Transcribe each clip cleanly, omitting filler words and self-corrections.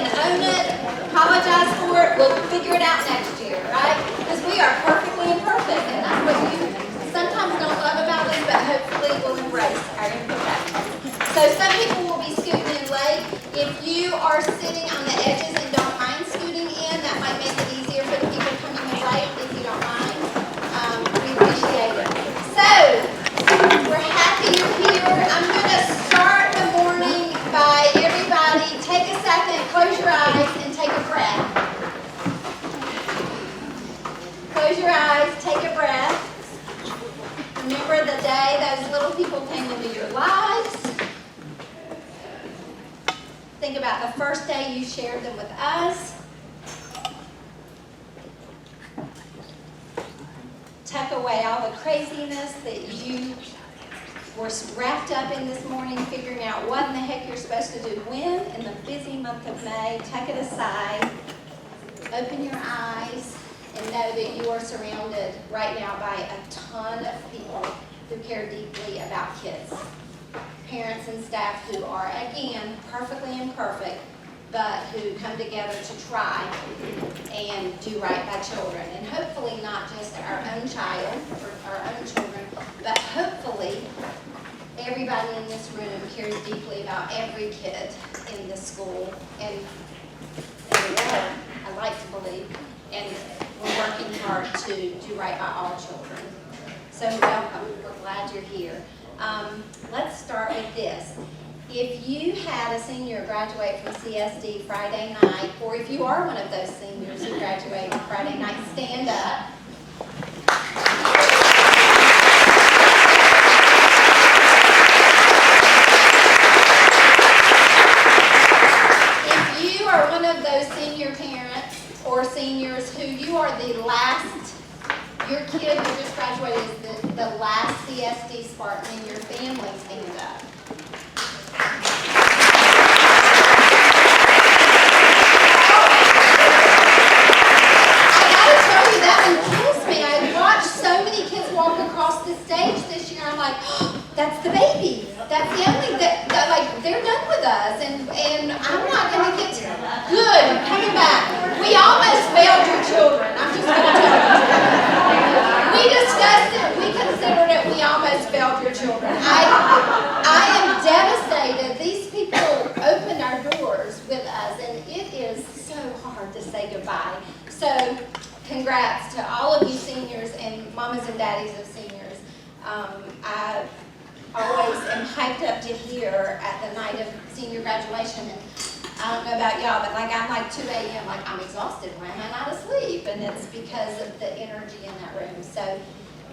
and own it, apologize for it, we'll figure it out next year, right? Because we are perfectly imperfect, and that's what you sometimes don't love about us, but hopefully we'll embrace our imperfections. So some people will be scooting in late. If you are sitting on the edges and don't mind scooting in, that might make it easier for the people coming in late, if you don't mind. We appreciate it. So, we're happy you're here. I'm going to start the morning by everybody take a second, close your eyes, and take a breath. Close your eyes, take a breath. Remember the day those little people came into your lives. Think about the first day you shared them with us. Tuck away all the craziness that you were wrapped up in this morning, figuring out what in the heck you're supposed to do when in the busy month of May. Tuck it aside. Open your eyes and know that you are surrounded right now by a ton of people who care deeply about kids. Parents and staff who are, again, perfectly imperfect, but who come together to try and do right by children. And hopefully not just our own child or our own children, but hopefully everybody in this room cares deeply about every kid in this school and in the world, I like to believe. And we're working hard to do right by all children. So welcome. We're glad you're here. Let's start with this. If you had a senior graduate from CSD Friday night, or if you are one of those seniors who graduated Friday night, stand up. If you are one of those senior parents or seniors who you are the last, your kid who just graduated is the last CSD Spartan in your family, stand up. I gotta tell you, that one kills me. I watched so many kids walk across the stage this year. I'm like, oh, that's the baby. That's the only, like, they're done with us. And I'm not gonna get good. Coming back. We almost failed your children. I'm just gonna tell you. We discussed it. We considered it. We almost failed your children. I am devastated. These people opened our doors with us, and it is so hard to say goodbye. So, congrats to all of you seniors and mamas and daddies of seniors. I always am hyped up to hear at the night of senior graduation, and I don't know about y'all, but like I'm like 2 a.m., like I'm exhausted. Why am I not asleep? And it's because of the energy in that room. So,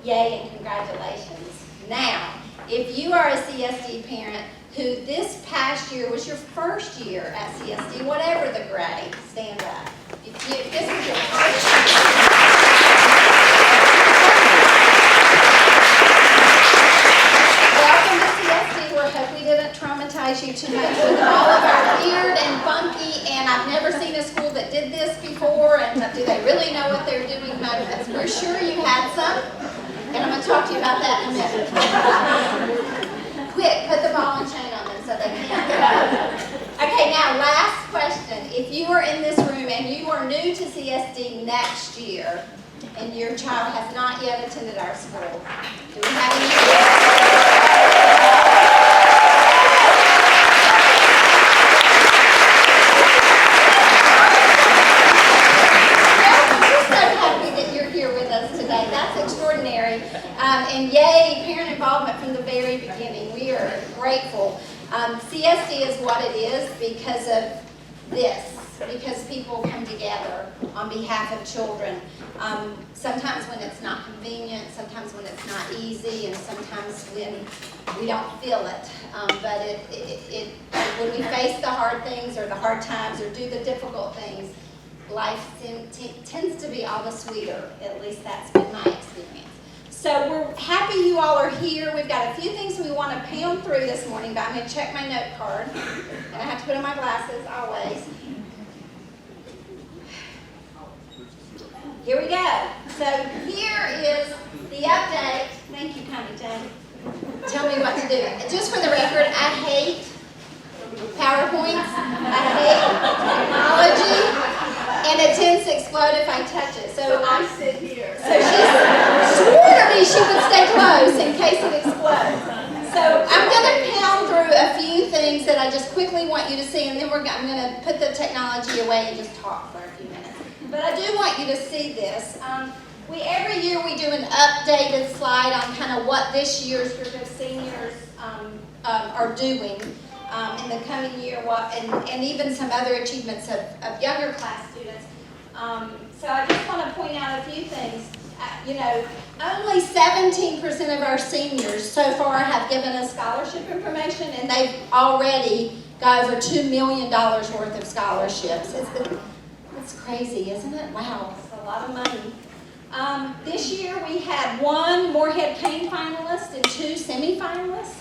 yay and congratulations. Now, if you are a CSD parent who this past year was your first year at CSD, whatever the grade, stand up. If this is your first year. Welcome to CSD. We hope we didn't traumatize you too much with all of our weird and funky, and I've never seen a school that did this before, and do they really know what they're doing moments. We're sure you had some, and I'm going to talk to you about that in a minute. Quick, put the ball and chain on them so they can't get up. Okay, now last question. If you are in this room and you are new to CSD next year, and your child has not yet attended our school, do we have any? And yay, parent involvement from the very beginning. We are grateful. CSD is what it is because of this, because people come together on behalf of children. Sometimes when it's not convenient, sometimes when it's not easy, and sometimes when we don't feel it. But when we face the hard things or the hard times or do the difficult things, life tends to be all the sweeter. At least that's been my experience. So we're happy you all are here. We've got a few things we want to pound through this morning, but I'm going to check my note card. And I have to put on my glasses always. Here we go. So here is the update. Thank you, Connie Jane. Tell me what to do. Just for the record, I hate PowerPoints. I hate explode if I touch it. So I sit here. So she swore to me she would stay close in case it explodes. So I'm going to pound through a few things that I just quickly want you to see, and then I'm going to put the technology away and just talk for a few minutes. But I do want you to see this. Every year we do an updated slide on kind of what this year's group of seniors are doing in the coming year, and even some other achievements of younger class students. So I just want to point out a few things. Only 17% of our seniors so far have given us scholarship information, and they've already got over $2 million worth of scholarships. It's crazy, isn't it? Wow, it's a lot of money. This year we had 1 Moorhead Kane finalist and 2 semifinalists,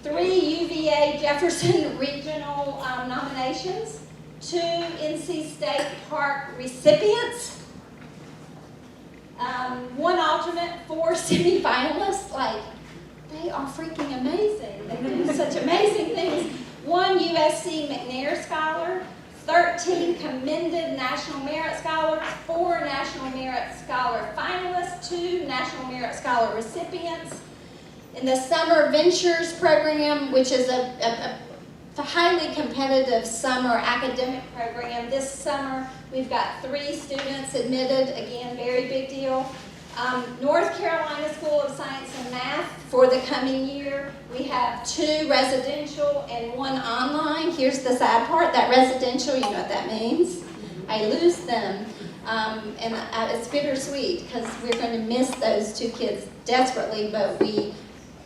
3 UVA Jefferson Regional nominations, 2 NC State Park recipients, 1 alternate, 4 semifinalists. Like, they are freaking amazing. They do such amazing things. 1 USC McNair Scholar, 13 commended National Merit Scholars, 4 National Merit Scholar finalists, 2 National Merit Scholar recipients. In the Summer Ventures program, which is a highly competitive summer academic program, this summer we've got 3 students admitted, again, very big deal. North Carolina School of Science and Math for the coming year, we have 2 residential and 1 online. Here's the sad part, that residential, you know what that means? I lose them. And it's bittersweet because we're going to miss those 2 kids desperately, but we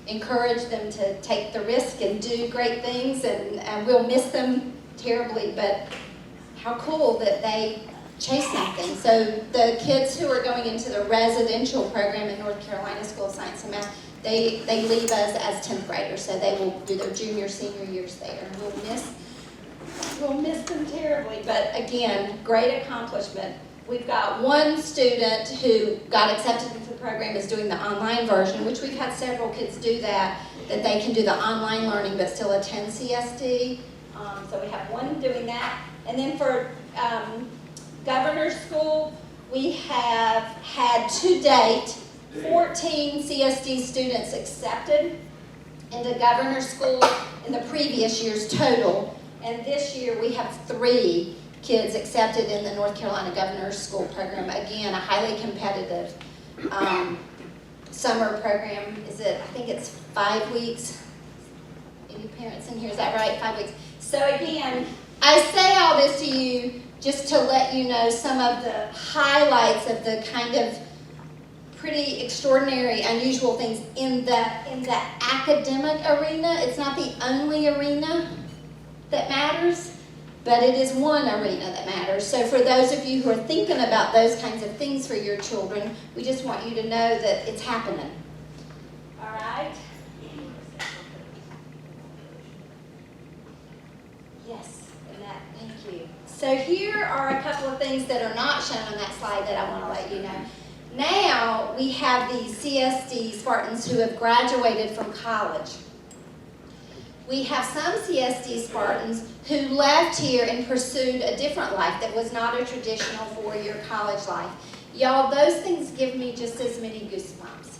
encourage them to take the risk and do great things, and we'll miss them terribly, but how cool that they chase something. So the kids who are going into the residential program in North Carolina School of Science and Math, they leave us as 10th graders, so they will do their junior, senior years there, and we'll miss them terribly, but again, great accomplishment. We've got 1 student who got accepted into the program is doing the online version, which we've had several kids do that they can do the online learning but still attend CSD. So we have 1 doing that. And then for Governor's School, we have had to date 14 CSD students accepted into Governor's School in the previous years total. And this year we have 3 kids accepted in the North Carolina Governor's School program. Again, a highly competitive summer program. I think it's 5 weeks. Any parents in here, is that right? 5 weeks. So again, I say all this to you just to let you know some of the highlights of the kind of pretty extraordinary, unusual things in the academic arena. It's not the only arena that matters, but it is one arena that matters. So for those of you who are thinking about those kinds of things for your children, we just want you to know that it's happening. All right? Yes, and that, thank you. So here are a couple of things that are not shown on that slide that I want to let you know. Now we have these CSD Spartans who have graduated from college. We have some CSD Spartans who left here and pursued a different life that was not a traditional 4-year college life. Y'all, those things give me just as many goosebumps.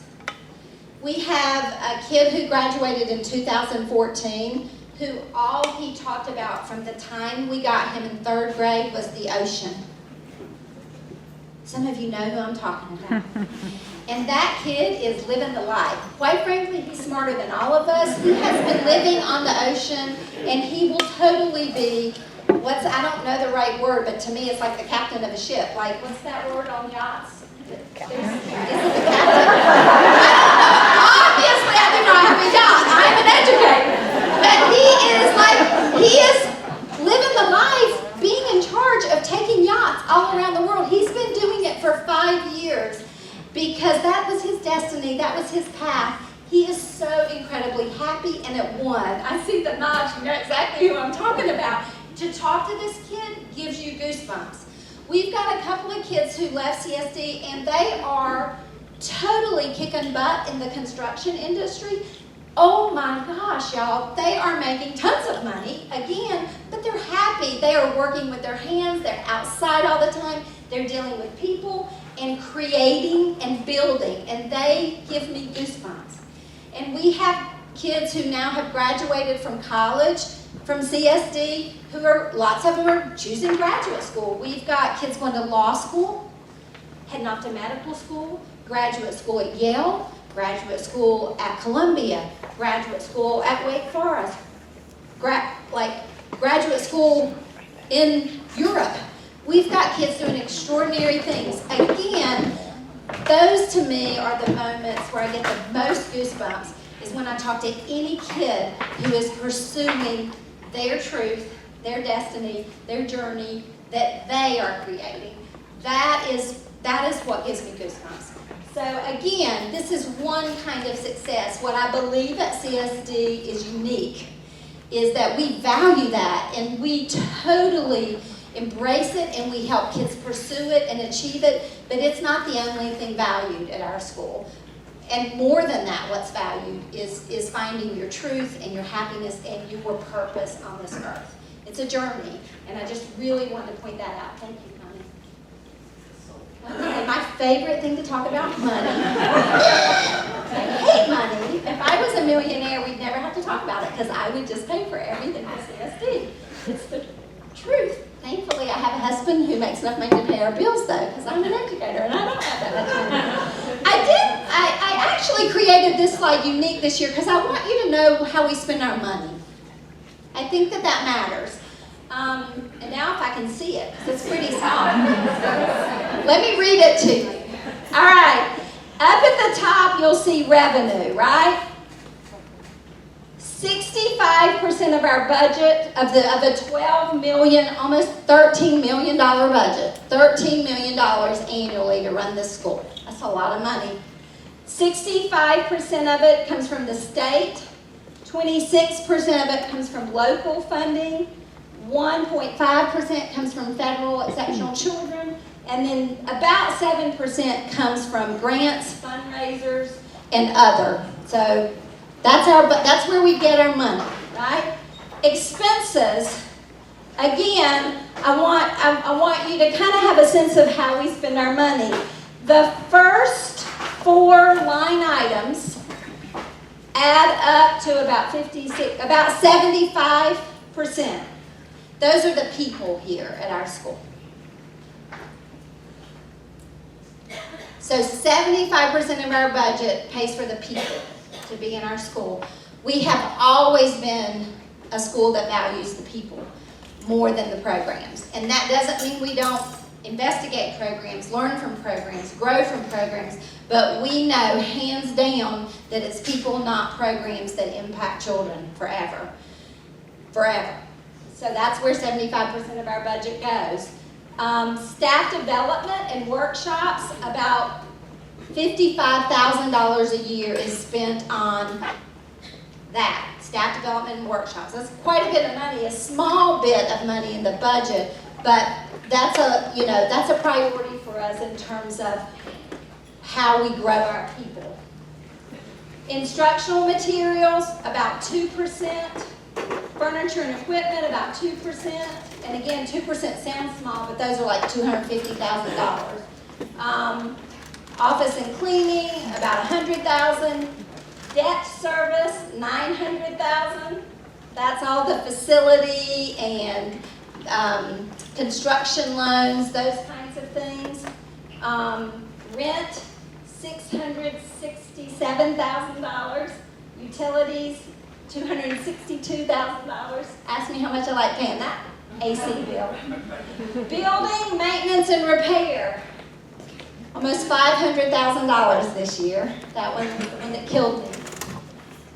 We have a kid who graduated in 2014 who all he talked about from the time we got him in 3rd grade was the ocean. Some of you know who I'm talking about. And that kid is living the life. Quite frankly, he's smarter than all of us. He has been living on the ocean, and he will totally be, I don't know the right word, but to me it's like the captain of a ship. Like, what's that word on yachts? Is it the captain? Obviously, I do not have a yacht. I'm an educator. But he is living the life, being in charge of taking yachts all around the world. He's been doing it for 5 years. Because that was his destiny, that was his path. He is so incredibly happy and at one. I see the nods, you know exactly who I'm talking about. To talk to this kid gives you goosebumps. We've got a couple of kids who left CSD and they are totally kicking butt in the construction industry. Oh my gosh, y'all, they are making tons of money, again, but they're happy. They are working with their hands, they're outside all the time. They're dealing with people and creating and building, and they give me goosebumps. And we have kids who now have graduated from college, from CSD, who are, lots of them are choosing graduate school. We've got kids going to law school, heading off to medical school, graduate school at Yale, graduate school at Columbia, graduate school at Wake Forest, graduate school in Europe. We've got kids doing extraordinary things. Again, those to me are the moments where I get the most goosebumps, is when I talk to any kid who is pursuing their truth, their destiny, their journey that they are creating. That is what gives me goosebumps. So again, this is one kind of success. What I believe at CSD is unique is that we value that, and we totally embrace it, and we help kids pursue it and achieve it, but it's not the only thing valued at our school. And more than that, what's valued is finding your truth and your happiness and your purpose on this earth. It's a journey, and I just really wanted to point that out. Thank you, honey. Okay, my favorite thing to talk about, money. I hate money. If I was a millionaire, we'd never have to talk about it, because I would just pay for everything at CSD. It's the truth. Thankfully, I have a husband who makes enough money to pay our bills, though, because I'm an educator and I don't have that much money. I actually created this slide unique this year because I want you to know how we spend our money. I think that matters. And now if I can see it, because it's pretty small. Let me read it to you. All right. Up at the top, you'll see revenue, right? 65% of our budget, of the 12 million, almost $13 million budget, $13 million annually to run this school. That's a lot of money. 65% of it comes from the state, 26% of it comes from local funding, 1.5% comes from federal exceptional children, and then about 7% comes from grants, fundraisers, and other. So that's where we get our money, right? Expenses, again, I want you to kind of have a sense of how we spend our money. The first 4 line items add up to about 75%. Those are the people here at our school. So 75% of our budget pays for the people to be in our school. We have always been a school that values the people more than the programs. And that doesn't mean we don't investigate programs, learn from programs, grow from programs, but we know hands down that it's people, not programs, that impact children forever. Forever. So that's where 75% of our budget goes. Staff development and workshops, about $55,000 a year is spent on that, staff development and workshops. That's quite a bit of money, a small bit of money in the budget, but that's a priority for us in terms of how we grow our people. Instructional materials, about 2%. Furniture and equipment, about 2%. And again, 2% sounds small, but those are like $250,000. Office and cleaning, about $100,000. Debt service, $900,000. That's all the facility and construction loans, those kinds of things. Rent, $667,000. Utilities, $262,000. Ask me how much I like paying that AC bill. Building, maintenance, and repair. Almost $500,000 this year. That one was the one that killed me.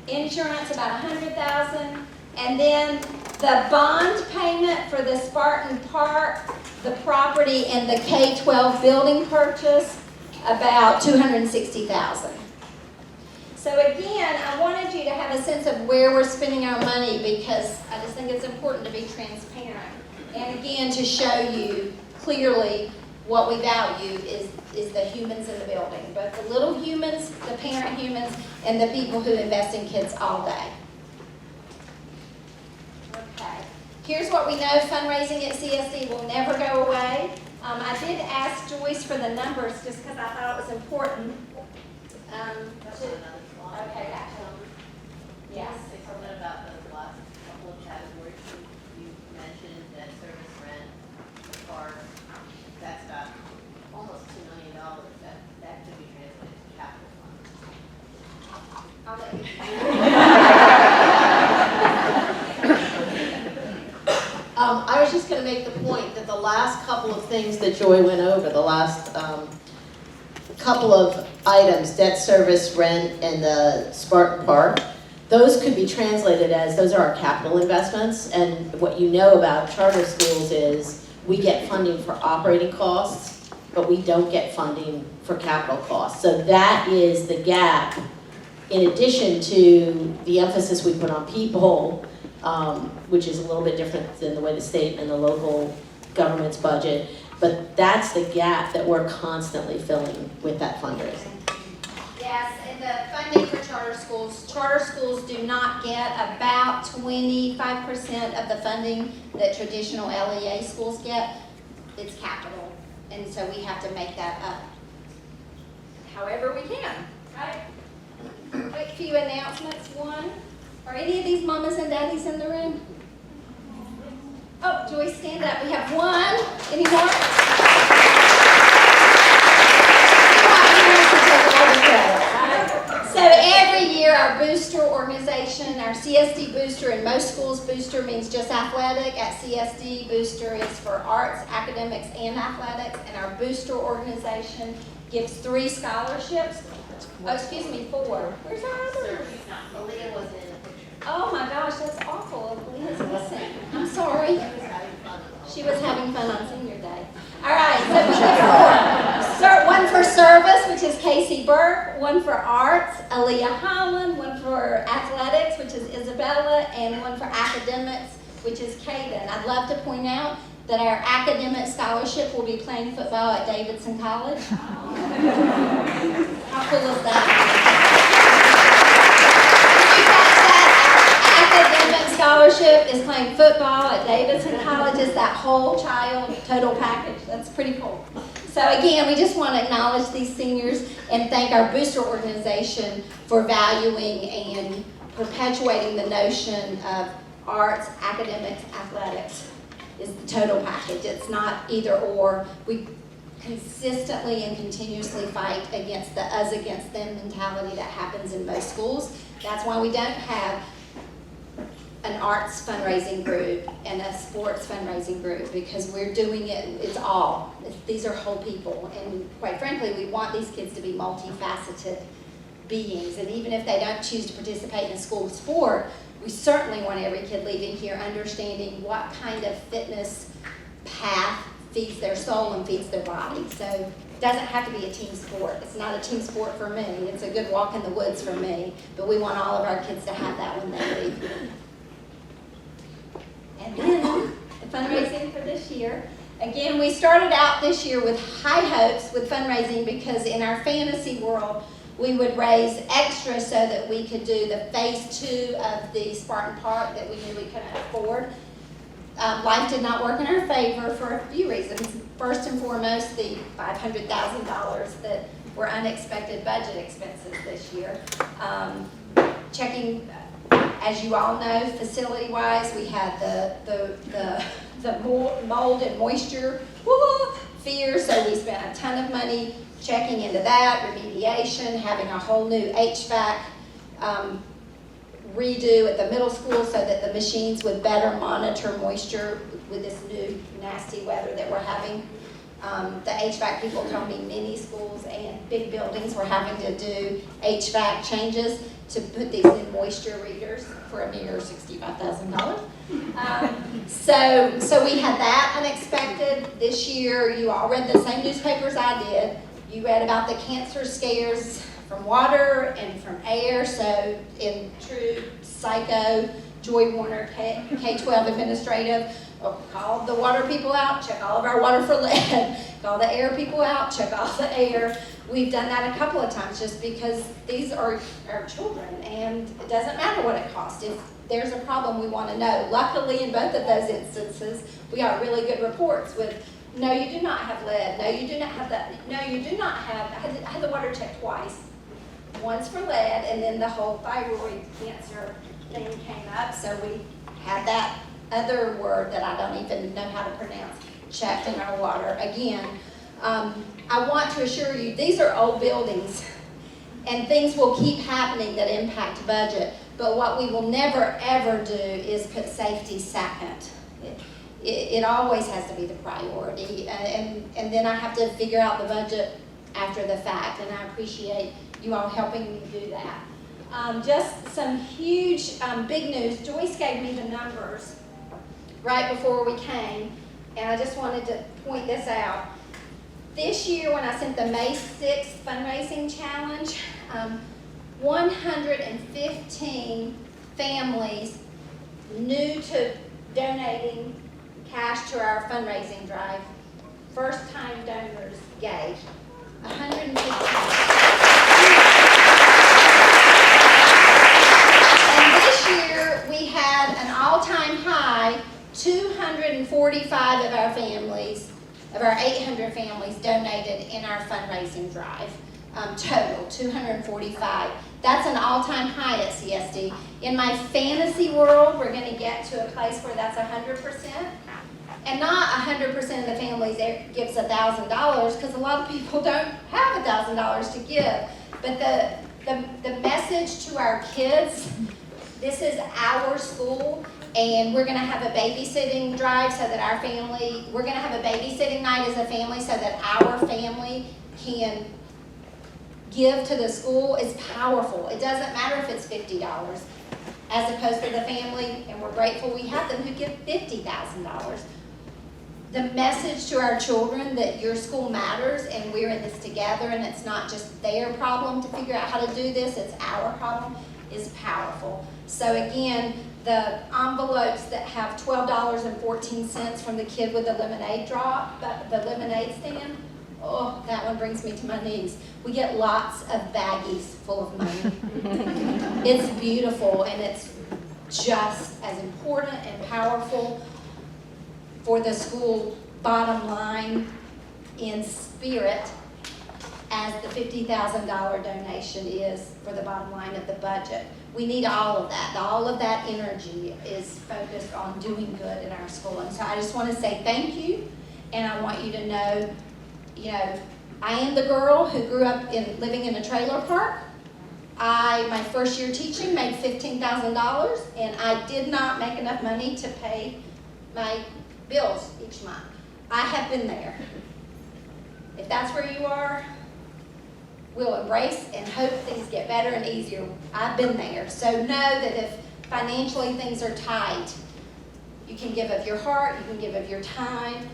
Insurance, about $100,000. And then the bond payment for the Spartan Park, the property, and the K-12 building purchase, about $260,000. So again, I wanted you to have a sense of where we're spending our money, because I just think it's important to be transparent. And again, to show you clearly what we value is the humans in the building, both the little humans, the parent humans, and the people who invest in kids all day. Okay. Here's what we know, fundraising at CSD will never go away. I did ask Joyce for the numbers just because I thought it was important. Okay, gotcha. Yes. Say something about the last couple of categories. You mentioned debt service, rent, the car. That's got almost $2 million. That could be translated to capital funds. I'll let you. I was just going to make the point that the last couple of things that Joy went over, the last couple of items, debt service, rent, and the Spartan Park, those could be translated as those are our capital investments. And what you know about charter schools is we get funding for operating costs, but we don't get funding for capital costs. So that is the gap, in addition to the emphasis we put on people, which is a little bit different than the way the state and the local government's budget. But that's the gap that we're constantly filling with that fundraising. Yes, and the funding for charter schools do not get about 25% of the funding that traditional LEA schools get. It's capital, and so we have to make that up however we can, right? Quick few announcements. One, are any of these mamas and daddies in the room? Oh, Joyce, stand up. We have one. Any more? So every year our booster organization, our CSD booster, in most schools booster means just athletic. At CSD, booster is for arts, academics, and athletics. And our booster organization gives 3 scholarships. Oh, excuse me, 4. Where's our other? Aaliyah wasn't in the picture. Oh my gosh, that's awful. Leah's missing. I'm sorry. She was having fun on senior day. All right, so we have 4. One for service, which is Casey Burke. One for arts, Aaliyah Holland. One for athletics, which is Isabella. And one for academics, which is Kaden. I'd love to point out that our academic scholarship will be playing football at Davidson College. How cool is that? Academic scholarship is playing football at Davidson College. It's that whole child total package. That's pretty cool. So again, we just want to acknowledge these seniors and thank our booster organization for valuing and perpetuating the notion of arts, academics, athletics is the total package. It's not either or. We consistently and continuously fight against the us against them mentality that happens in most schools. That's why we don't have an arts fundraising group and a sports fundraising group, because we're doing it, these are whole people. And quite frankly, we want these kids to be multifaceted beings. And even if they don't choose to participate in a school sport, we certainly want every kid leaving here understanding what kind of fitness path feeds their soul and feeds their body. So it doesn't have to be a team sport. It's not a team sport for me. It's a good walk in the woods for me. But we want all of our kids to have that when they leave here. And then the fundraising for this year. Again, we started out this year with high hopes with fundraising because in our fantasy world, we would raise extra so that we could do the phase 2 of the Spartan Park that we knew we couldn't afford. Life did not work in our favor for a few reasons. First and foremost, the $500,000 that were unexpected budget expenses this year. Checking, as you all know, facility-wise, we had the mold and moisture fear, so we spent a ton of money checking into that, remediation, having a whole new HVAC redo at the middle school so that the machines would better monitor moisture with this new nasty weather that we're having. The HVAC people told me many schools and big buildings were having to do HVAC changes to put these new moisture readers for a mere $65,000. So we had that unexpected. This year, you all read the same newspapers I did. You read about the cancer scares from water and from air. So in true psycho, Joy Warner, K-12 administrative, call the water people out, check all of our water for lead, call the air people out, check all the air. We've done that a couple of times just because these are our children and it doesn't matter what it costs. If there's a problem, we want to know. Luckily, in both of those instances, we got really good reports with No, you do not have lead. No, you do not have that. No, you do not have, I had the water checked twice. Once for lead, and then the whole thyroid cancer thing came up, so we had that other word that I don't even know how to pronounce, checked in our water. Again, I want to assure you, these are old buildings, and things will keep happening that impact budget, but what we will never ever do is put safety second. It always has to be the priority, and then I have to figure out the budget after the fact, and I appreciate you all helping me do that. Just some huge, big news. Joyce gave me the numbers right before we came, and I just wanted to point this out. This year, when I sent the May 6th fundraising challenge, 115 families new to donating cash to our fundraising drive. First-time donors gave 115. And this year we had an all-time high, 245 of our families, of our 800 families donated in our fundraising drive. Total, 245. That's an all-time high at CSD. In my fantasy world, we're going to get to a place where that's 100%. And not 100% of the families gives $1,000, because a lot of people don't have $1,000 to give. But the message to our kids, this is our school, and we're going to have a babysitting drive so that our family, we're going to have a babysitting night as a family so that our family can give to the school is powerful. It doesn't matter if it's $50, as opposed to the family, and we're grateful we have them, who give $50,000. The message to our children that your school matters and we're in this together and it's not just their problem to figure out how to do this, it's our problem, is powerful. So again, the envelopes that have $12.14 from the kid with the lemonade drop, the lemonade stand, oh, that one brings me to my knees. We get lots of baggies full of money. It's beautiful, and it's just as important and powerful for the school bottom line in spirit as the $50,000 donation is for the bottom line of the budget. We need all of that. All of that energy is focused on doing good in our school. And so I just want to say thank you, and I want you to know, I am the girl who grew up living in a trailer park. My first year teaching made $15,000, and I did not make enough money to pay my bills each month. I have been there. If that's where you are, we'll embrace and hope things get better and easier. I've been there. So know that if financially things are tight, you can give of your heart, you can give of your time,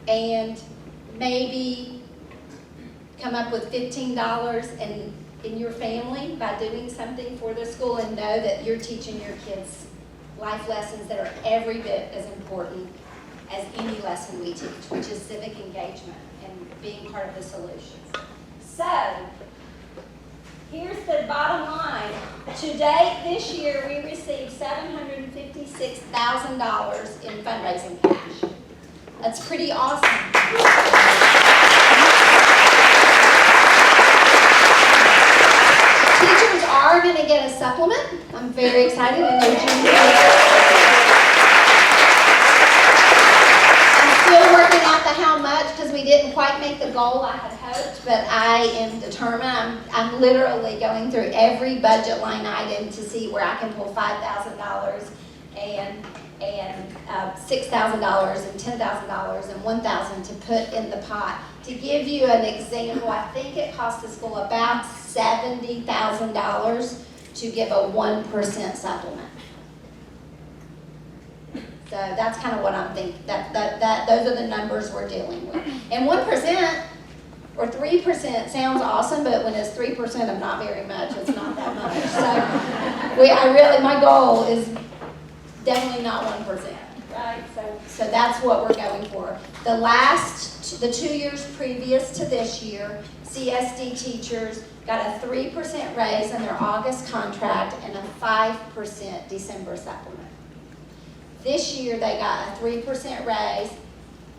and maybe come up with $15 in your family by doing something for the school, and know that you're teaching your kids life lessons that are every bit as important as any lesson we teach, which is civic engagement and being part of the solutions. So, here's the bottom line. To date, this year, we received $756,000 in fundraising cash. That's pretty awesome. Teachers are going to get a supplement. I'm very excited. And they're still working out the how much, because we didn't quite make the goal I had hoped, but I am determined. I'm literally going through every budget line item to see where I can pull $5,000 and $6,000 and $10,000 and $1,000 to put in the pot. To give you an example, I think it cost the school about $70,000 to give a 1% supplement. So that's kind of what I'm thinking. Those are the numbers we're dealing with. And 1% or 3% sounds awesome, but when it's 3% of not very much, it's not that much. So my goal is definitely not 1%, right? So that's what we're going for. The 2 years previous to this year, CSD teachers got a 3% raise in their August contract and a 5% December supplement. This year they got a 3% raise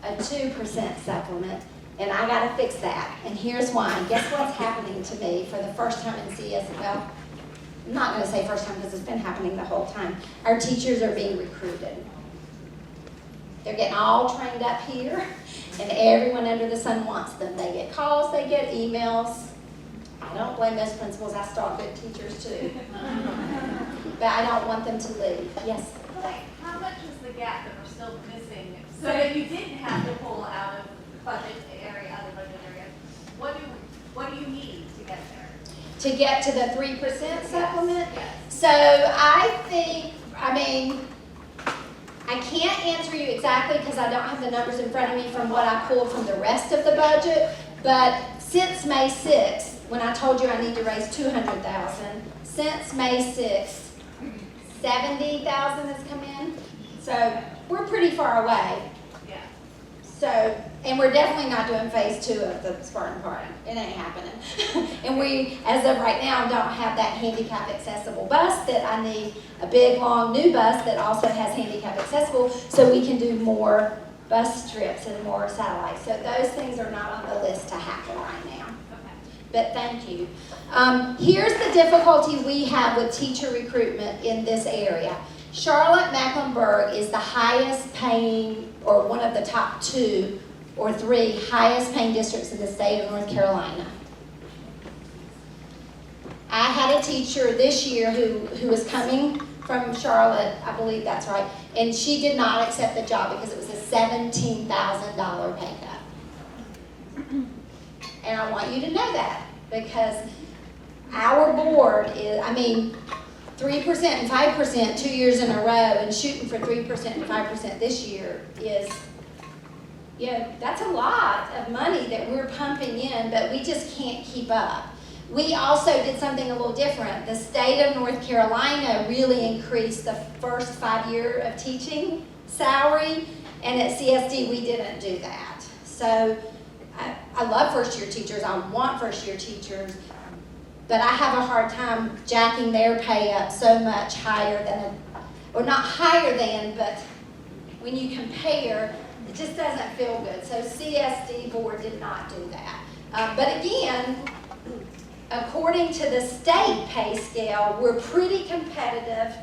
a 2% supplement, and I gotta fix that. And here's why. Guess what's happening to me for the first time in CS? Well, I'm not gonna say first time because it's been happening the whole time. Our teachers are being recruited. They're getting all trained up here, and everyone under the sun wants them. They get calls, they get emails. I don't blame those principals. I stalk good teachers too. But I don't want them to leave. Yes? Like, how much is the gap that we're still missing, so that you didn't have to pull out of budget area, other budget areas? What do you need to get there? To get to the 3% supplement? Yes. So I think, I can't answer you exactly because I don't have the numbers in front of me from what I pulled from the rest of the budget, but since May 6th, when I told you I need to raise $200,000, since May 6th, $70,000 has come in. So we're pretty far away. Yeah. So, and we're definitely not doing phase 2 of the Spartan Park. It ain't happening. And we, as of right now, don't have that handicap accessible bus that I need, a big, long, new bus that also has handicap accessible so we can do more bus trips and more satellites. So those things are not on the list to happen right now. Okay. But thank you. Here's the difficulty we have with teacher recruitment in this area. Charlotte-Mecklenburg is the highest paying, or one of the top 2 or 3 highest paying districts in the state of North Carolina. I had a teacher this year who was coming from Charlotte, I believe that's right, and she did not accept the job because it was a $17,000 pay cut. And I want you to know that because our board is, 3% and 5% 2 years in a row and shooting for 3% and 5% this year is, that's a lot of money that we're pumping in, but we just can't keep up. We also did something a little different. The state of North Carolina really increased the first 5 year of teaching salary, and at CSD we didn't do that. So I love first year teachers, I want first year teachers, but I have a hard time jacking their pay up so much higher than, or not higher than, but when you compare, it just doesn't feel good. So CSD board did not do that. But again, according to the state pay scale, we're pretty competitive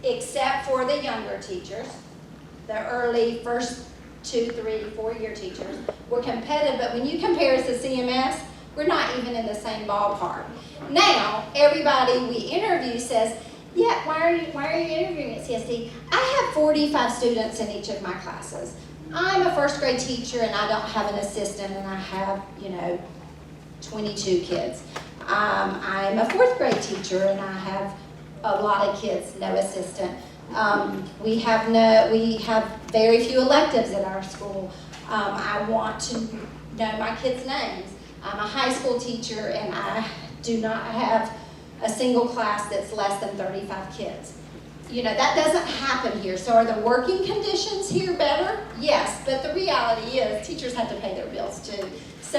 except for the younger teachers, the early first 2, 3, 4 year teachers. We're competitive, but when you compare us to CMS, we're not even in the same ballpark. Now, everybody we interview says, yeah, why are you interviewing at CSD? I have 45 students in each of my classes. I'm a first grade teacher and I don't have an assistant and I have, 22 kids. I'm a fourth grade teacher and I have a lot of kids, no assistant. We have very few electives at our school. I want to know my kids' names. I'm a high school teacher and I do not have a single class that's less than 35 kids. That doesn't happen here. So are the working conditions here better? Yes, but the reality is teachers have to pay their bills too. So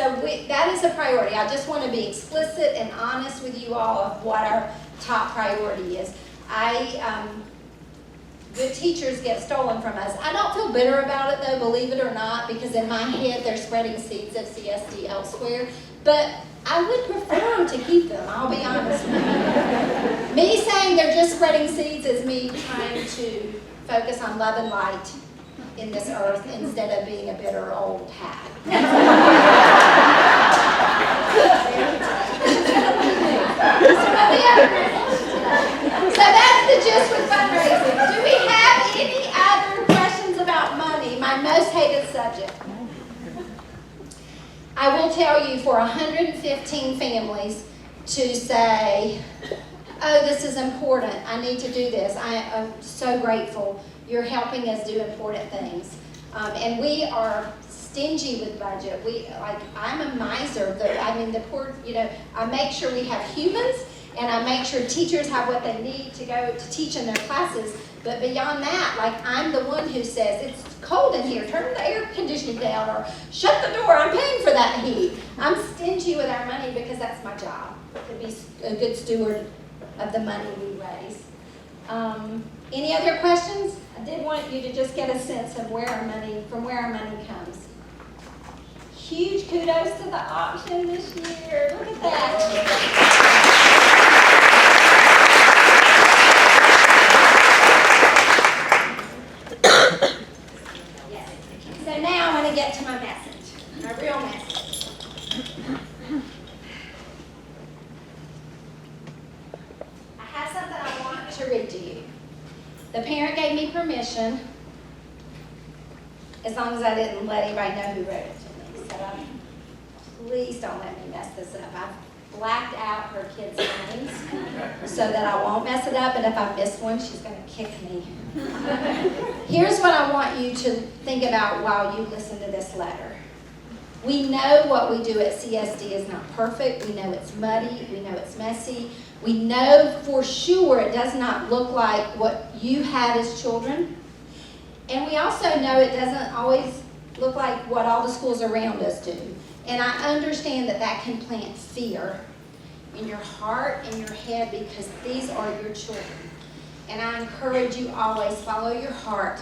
that is a priority. I just want to be explicit and honest with you all of what our top priority is. Good teachers get stolen from us. I don't feel bitter about it though, believe it or not, because in my head they're spreading seeds of CSD elsewhere. But I would prefer them to keep them, I'll be honest with you. Me saying they're just spreading seeds is me trying to focus on love and light in this earth instead of being a bitter old hag. So that's the gist with fundraising. Do we have any other questions about money, my most hated subject? I will tell you, for 115 families to say, oh, this is important, I need to do this, I am so grateful, you're helping us do important things. And we are stingy with budget. I'm a miser. The poor, I make sure we have humans, and I make sure teachers have what they need to go to teach in their classes. But beyond that, I'm the one who says, it's cold in here, turn the air conditioning down, or shut the door, I'm paying for that heat. I'm stingy with our money because that's my job, to be a good steward of the money we raise. Any other questions? I did want you to just get a sense of from where our money comes. Kudos to the auction this year. Look at that. Yes. So now I want to get to my message, my real message. I have something I want to read to you. The parent gave me permission, as long as I didn't let anybody know who wrote it to me. So please don't let me mess this up. I've blacked out her kids' names so that I won't mess it up, and if I miss one, she's going to kick me. Here's what I want you to think about while you listen to this letter. We know what we do at CSD is not perfect. We know it's muddy. We know it's messy. We know for sure it does not look like what you had as children. And we also know it doesn't always look like what all the schools around us do. And I understand that that can plant fear in your heart and your head because these are your children. And I encourage you always follow your heart,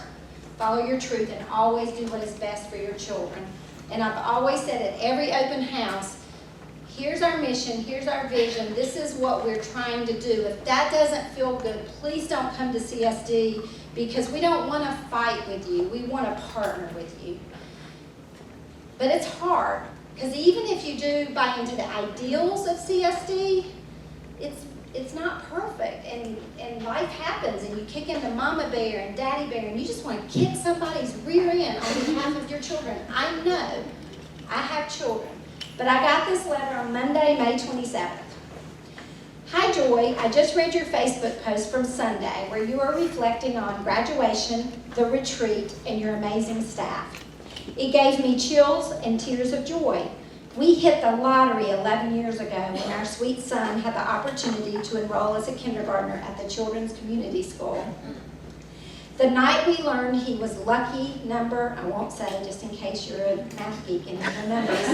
follow your truth, and always do what is best for your children. And I've always said at every open house, here's our mission, here's our vision, this is what we're trying to do. If that doesn't feel good, please don't come to CSD because we don't want to fight with you. We want to partner with you. But it's hard because even if you do buy into the ideals of CSD, it's not perfect, and life happens, and you kick into mama bear and daddy bear, and you just want to kick somebody's rear end on behalf of your children. I know. I have children. But I got this letter on Monday, May 27th. Hi, Joy. I just read your Facebook post from Sunday where you are reflecting on graduation, the retreat, and your amazing staff. It gave me chills and tears of joy. We hit the lottery 11 years ago when our sweet son had the opportunity to enroll as a kindergartner at the Children's Community School. The night we learned he was lucky number, I won't say just in case you're a math geek and you know numbers,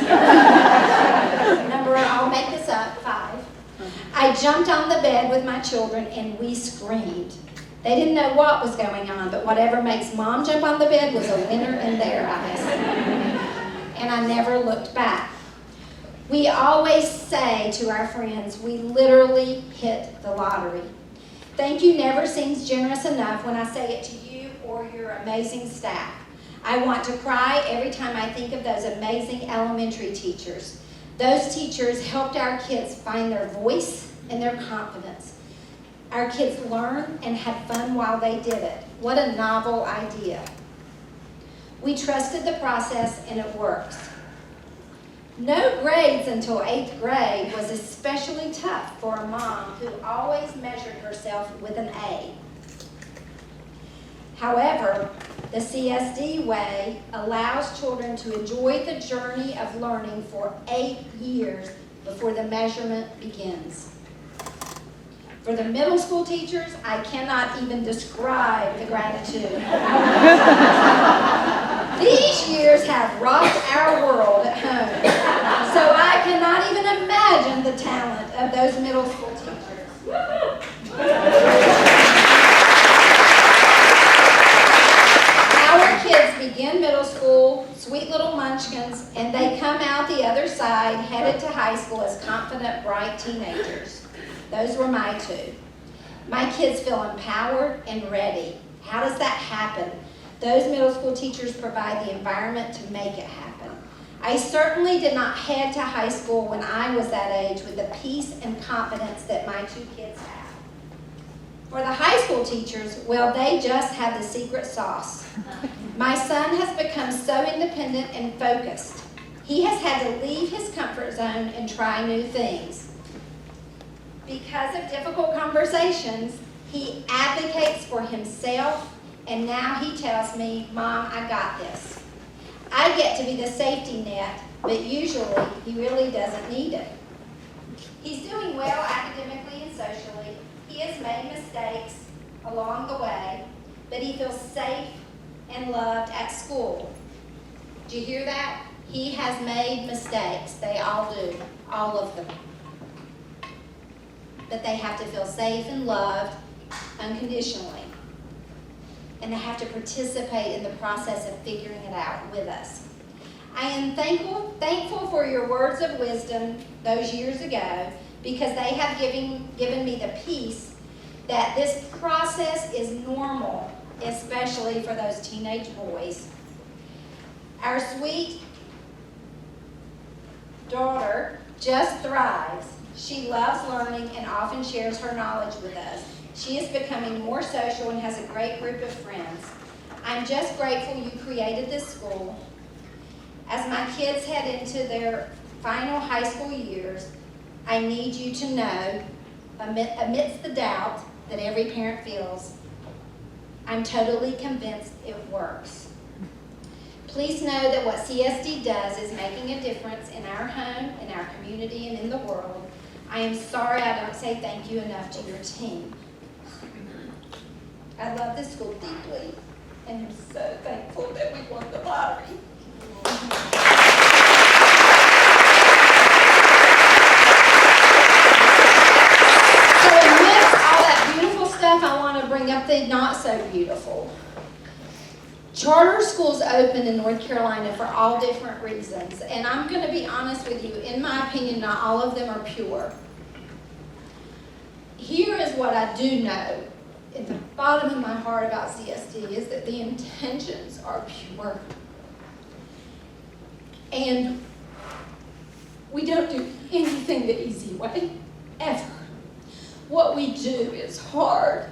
number, I'll make this up, 5. I jumped on the bed with my children and we screamed. They didn't know what was going on, but whatever makes mom jump on the bed was a winner in their eyes. And I never looked back. We always say to our friends, we literally hit the lottery. Thank you never seems generous enough when I say it to you or your amazing staff. I want to cry every time I think of those amazing elementary teachers. Those teachers helped our kids find their voice and their confidence. Our kids learned and had fun while they did it. What a novel idea. We trusted the process and it works. No grades until 8th grade was especially tough for a mom who always measured herself with an A. However, the CSD way allows children to enjoy the journey of learning for 8 years before the measurement begins. For the middle school teachers, I cannot even describe the gratitude. These years have rocked our world at home, so I cannot even imagine the talent of those middle school teachers. Our kids begin middle school, sweet little munchkins, and they come out the other side, headed to high school as confident, bright teenagers. Those were my 2. My kids feel empowered and ready. How does that happen? Those middle school teachers provide the environment to make it happen. I certainly did not head to high school when I was that age with the peace and confidence that my 2 kids have. For the high school teachers, well, they just have the secret sauce. My son has become so independent and focused. He has had to leave his comfort zone and try new things. Because of difficult conversations, he advocates for himself, and now he tells me, Mom, I got this. I get to be the safety net, but usually he really doesn't need it. He's doing well academically and socially. He has made mistakes along the way, but he feels safe and loved at school. Do you hear that? He has made mistakes. They all do, all of them. But they have to feel safe and loved unconditionally. And they have to participate in the process of figuring it out with us. I am thankful for your words of wisdom those years ago, because they have given me the peace that this process is normal, especially for those teenage boys. Our sweet daughter just thrives. She loves learning and often shares her knowledge with us. She is becoming more social and has a great group of friends. I'm just grateful you created this school. As my kids head into their final high school years, I need you to know, amidst the doubt that every parent feels, I'm totally convinced it works. Please know that what CSD does is making a difference in our home, in our community, and in the world. I am sorry I don't say thank you enough to your team. I love this school deeply, and I'm so thankful that we won the lottery. So amidst all that beautiful stuff, I want to bring up the not so beautiful. Charter schools open in North Carolina for all different reasons, and I'm going to be honest with you, in my opinion, not all of them are pure. Here is what I do know at the bottom of my heart about CSD is that the intentions are pure. And we don't do anything the easy way, ever. What we do is hard.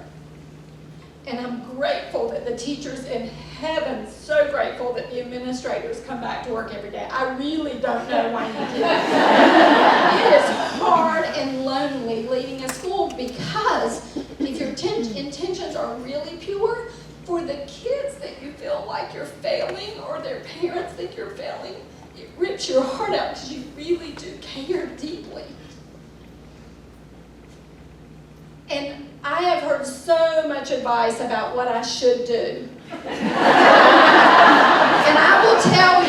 And I'm grateful that the teachers in heaven, so grateful that the administrators come back to work every day. I really don't know why you do it. It is hard and lonely leading a school, because if your intentions are really pure, for the kids that you feel like you're failing or their parents think you're failing, it rips your heart out because you really do care deeply. And I have heard so much advice about what I should do. And I will tell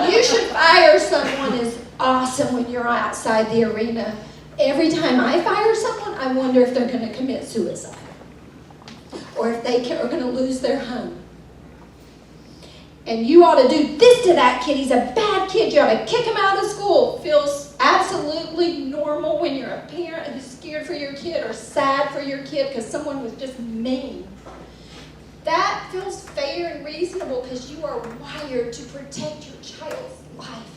you, you should fire someone is awesome when you're outside the arena. Every time I fire someone, I wonder if they're going to commit suicide, or if they are going to lose their home. And you ought to do this to that kid. He's a bad kid. You ought to kick him out of the school. It feels absolutely normal when you're a parent who's scared for your kid or sad for your kid because someone was just mean. That feels fair and reasonable because you are wired to protect your child's life.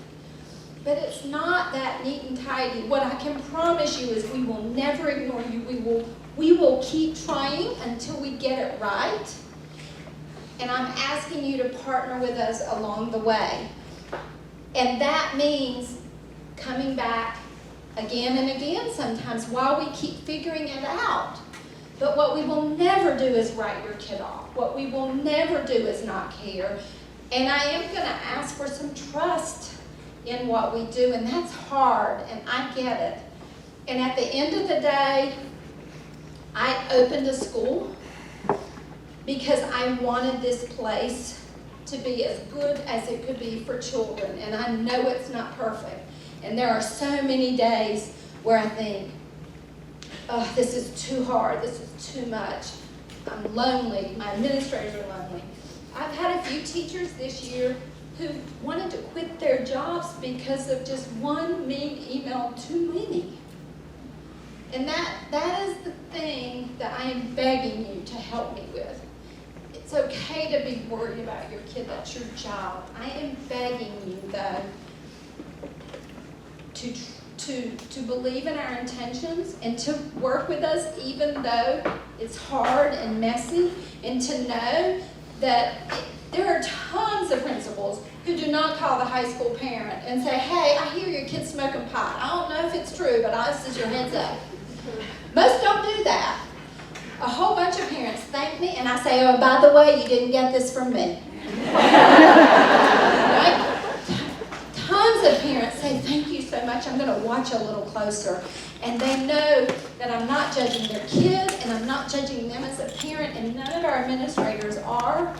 But it's not that neat and tidy. What I can promise you is we will never ignore you. We will keep trying until we get it right. And I'm asking you to partner with us along the way. And that means coming back again and again sometimes while we keep figuring it out. But what we will never do is write your kid off. What we will never do is not care. And I am going to ask for some trust in what we do, and that's hard, and I get it. And at the end of the day, I opened a school because I wanted this place to be as good as it could be for children. And I know it's not perfect. And there are so many days where I think, oh, this is too hard, this is too much. I'm lonely, my administrators are lonely. I've had a few teachers this year who wanted to quit their jobs because of just one mean email too many. And that is the thing that I am begging you to help me with. It's okay to be worried about your kid, that's your job. I am begging you, though, to believe in our intentions and to work with us even though it's hard and messy, and to know that there are tons of principals who do not call the high school parent and say, hey, I hear your kid's smoking pot. I don't know if it's true, but this is your heads up. Most don't do that. A whole bunch of parents thank me, and I say, oh, by the way, you didn't get this from me. Right? Tons of parents say, thank you so much, I'm going to watch a little closer. And they know that I'm not judging their kid, and I'm not judging them as a parent, and none of our administrators are.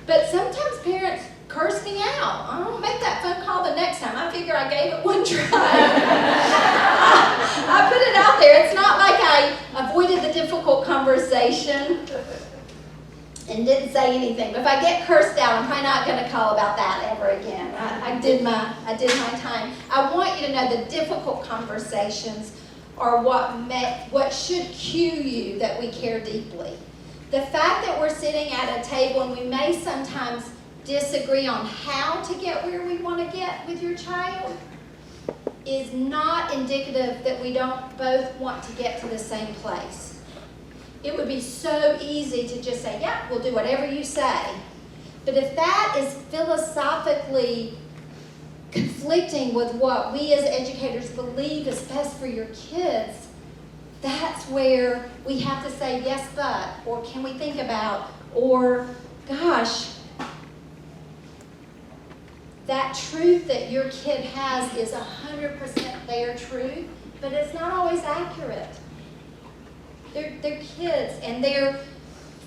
But sometimes parents curse me out. I don't make that phone call the next time. I figure I gave it one try. I put it out there. It's not like I avoided the difficult conversation. and didn't say anything. But if I get cursed out, I'm probably not going to call about that ever again. I did my time. I want you to know the difficult conversations are what should cue you that we care deeply. The fact that we're sitting at a table and we may sometimes disagree on how to get where we want to get with your child is not indicative that we don't both want to get to the same place. It would be so easy to just say, yeah, we'll do whatever you say. But if that is philosophically conflicting with what we as educators believe is best for your kids, that's where we have to say yes but, or can we think about, or gosh, that truth that your kid has is 100% their truth, but it's not always accurate. They're kids, and they're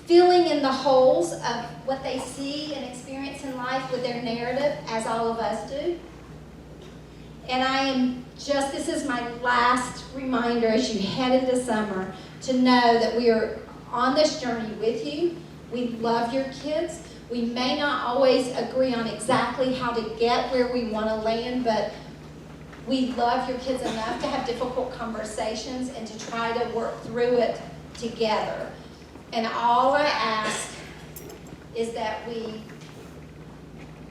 filling in the holes of what they see and experience in life with their narrative, as all of us do. And this is my last reminder as you head into summer, to know that we are on this journey with you. We love your kids. We may not always agree on exactly how to get where we want to land, but we love your kids enough to have difficult conversations and to try to work through it together. And all I ask is that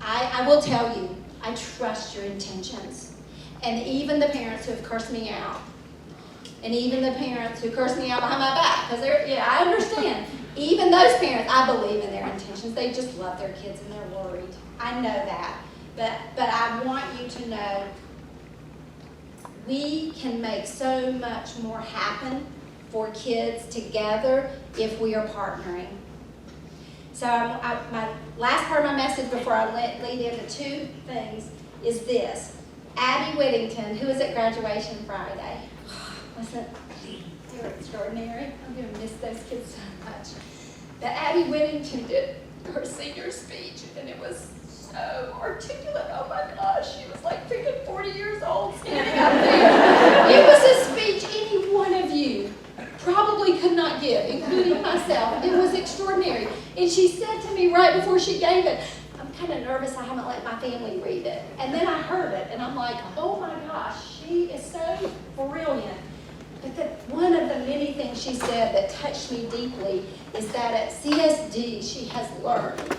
I will tell you, I trust your intentions. And even the parents who have cursed me out, and even the parents who curse me out behind my back, because I understand. Even those parents, I believe in their intentions. They just love their kids and they're worried. I know that. But I want you to know we can make so much more happen for kids together if we are partnering. So my last part of my message before I lead into two things is this. Abby Whittington, who was at graduation Friday, they were extraordinary. I'm going to miss those kids so much. But Abby Whittington did her senior speech, and it was so articulate. Oh my gosh, she was like freaking 40 years old standing up there. It was a speech any one of you probably could not give, including myself. It was extraordinary. And she said to me right before she gave it, I'm kind of nervous I haven't let my family read it. And then I heard it, and I'm like, oh my gosh, she is so brilliant. But one of the many things she said that touched me deeply is that at CSD she has learned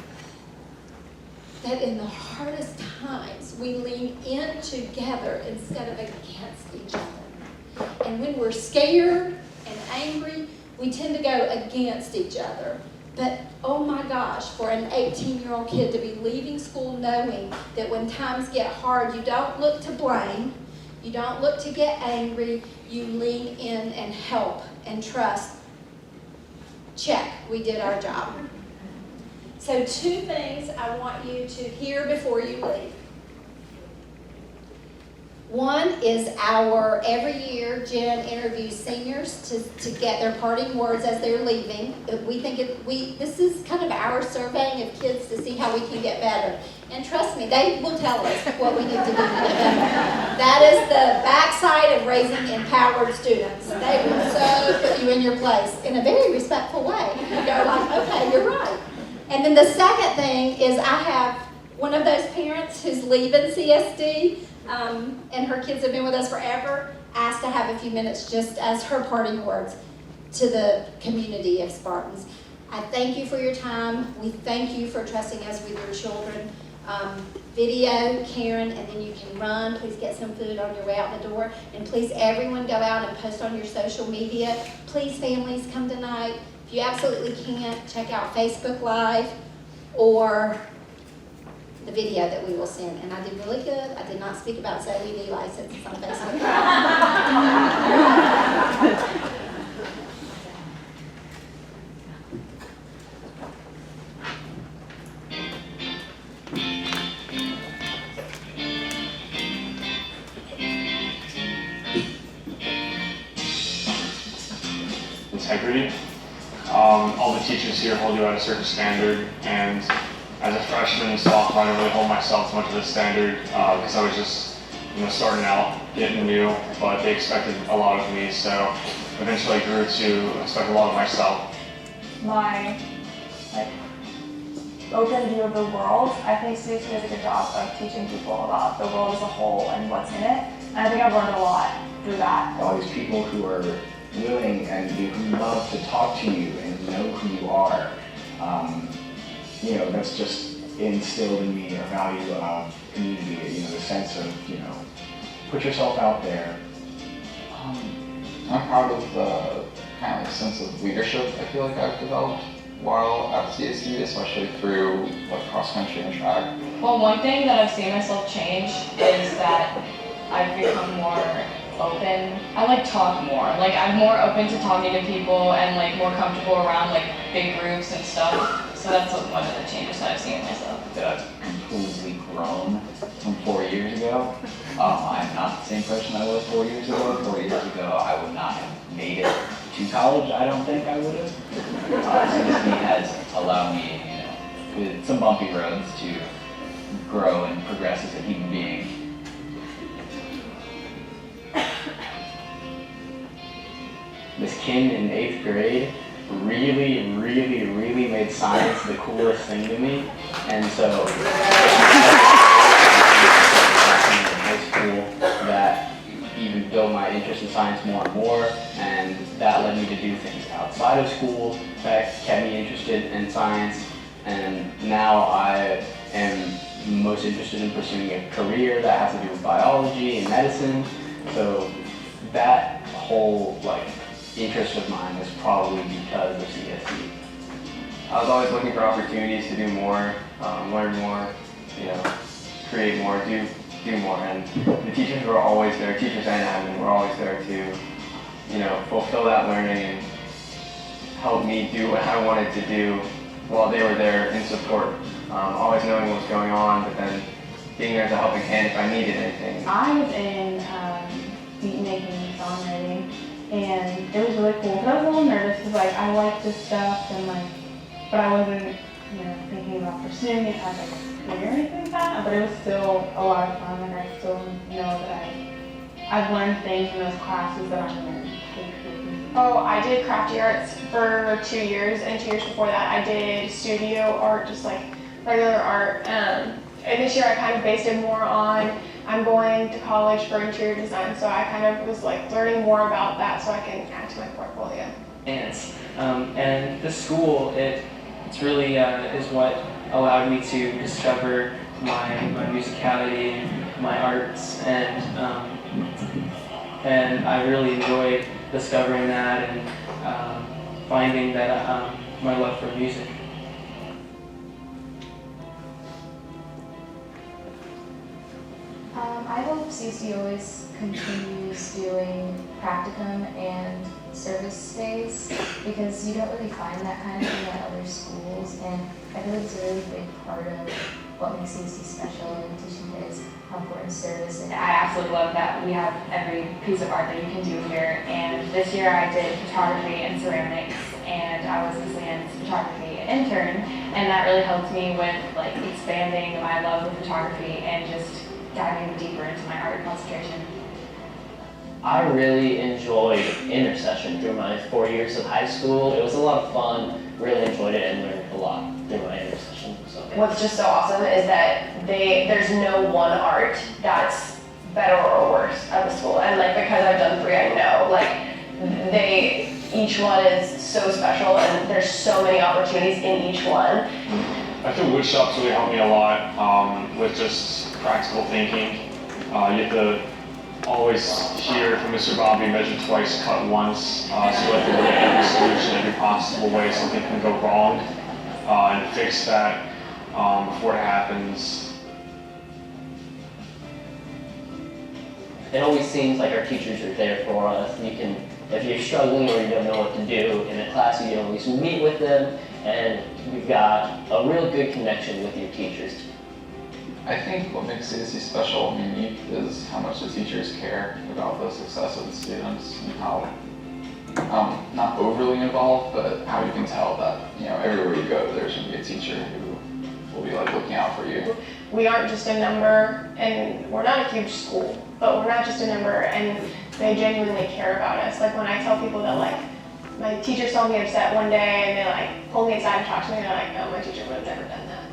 that in the hardest times we lean in together instead of against each other. And when we're scared and angry, we tend to go against each other. But oh my gosh, for an 18-year-old kid to be leaving school knowing that when times get hard, you don't look to blame, you don't look to get angry, you lean in and help and trust. Check, we did our job. So 2 things I want you to hear before you leave. One is every year Jen interviews seniors to get their parting words as they're leaving. We think this is kind of our surveying of kids to see how we can get better. And trust me, they will tell us what we need to do to get better. That is the backside of raising empowered students. They will so put you in your place in a very respectful way. You go like, okay, you're right. And then the second thing is I have one of those parents who's leaving CSD, and her kids have been with us forever, asked to have a few minutes just as her parting words to the community of Spartans. I thank you for your time. We thank you for trusting us with your children. Video, Karen, and then you can run. Please get some food on your way out the door. And please, everyone, go out and post on your social media. Please, families, come tonight. If you absolutely can't, check out Facebook Live or the video that we will send. And I did really good. I did not speak about CSD licenses on Facebook. Integrity. All the teachers here hold you at a certain standard, and as a freshman in sophomore, I didn't really hold myself to much of a standard because I was just starting out, getting new, but they expected a lot of me, so eventually I grew to expect a lot of myself. My like open view of the world. I think CSD does a good job of teaching people about the world as a whole and what's in it. And I think I've learned a lot through that. All these people who are willing and who love to talk to you and know who you are, you know, that's just instilled in me a value of community, you know, the sense of, you know, put yourself out there. I'm proud of the kind of like sense of leadership I feel like I've developed while at CSD, especially through like cross country and track. Well, one thing that I've seen myself change is that I've become more open. I like talk more. Like I'm more open to talking to people and like more comfortable around like big groups and stuff. So that's one of the changes that I've seen in myself. That I've completely grown from 4 years ago. I'm not the same person I was 4 years ago. 4 years ago, I would not have made it to college. I don't think I would have. CSD has allowed me, you know, with some bumpy roads to grow and progress as a human being. Miss Kim in 8th grade really made science the coolest thing to me. And so, in high school, that even built my interest in science more and more, and that led me to do things outside of school that kept me interested in science. And now I am most interested in pursuing a career that has to do with biology and medicine. So that whole interest of mine is probably because of CSD. I was always looking for opportunities to do more, learn more, you know, create more, do more. And the teachers were always there, teachers and admin were always there to, you know, fulfill that learning and help me do what I wanted to do while they were there in support. Always knowing what was going on, but then being there as a helping hand if I needed anything. I was in beat making and songwriting, and it was really cool. But I was a little nervous because I liked this stuff and but I wasn't, you know, thinking about pursuing it as a career or anything like that. But it was still a lot of fun, and I still know that I've learned things in those classes that I'm going to take with me. Oh, I did crafty arts for 2 years, and 2 years before that I did studio art, just like regular art. And this year I kind of based it more on, I'm going to college for interior design, so I kind of was learning more about that so I can add to my portfolio. And the school, it's really is what allowed me to discover my musicality, my arts, and I really enjoyed discovering that and finding that my love for music. I hope CSD always continues doing practicum and service days, because you don't really find that kind of thing at other schools, and I feel like it's a really big part of what makes CSD special, in addition to its important service. And I absolutely love that we have every piece of art that you can do here, and this year I did photography and ceramics, and I was Miss Leanne's photography intern, and that really helped me with expanding my love of photography and just diving deeper into my art concentration. I really enjoyed intercession through my 4 years of high school. It was a lot of fun, really enjoyed it, and learned a lot through my intercession. So. What's just so awesome is that there's no one art that's better or worse at the school. And because I've done 3, I know each one is so special, and there's so many opportunities in each one. I think wood shops really helped me a lot with just practical thinking. You have to always hear from Mr. Bobby, measure twice, cut once. So you have to look at every solution, every possible way something can go wrong, and fix that before it happens. It always seems like our teachers are there for us. You can, if you're struggling or you don't know what to do in a class, you can always meet with them, and you've got a real good connection with your teachers. I think what makes CSD special and unique is how much the teachers care about the success of the students and how, not overly involved, but how you can tell that, everywhere you go, there's going to be a teacher who will be looking out for you. We aren't just a number, and we're not a huge school, but we're not just a number, and they genuinely care about us. When I tell people that my teacher saw me upset one day and they like pulled me aside and talked to me and they're like, oh, my teacher would have never done that.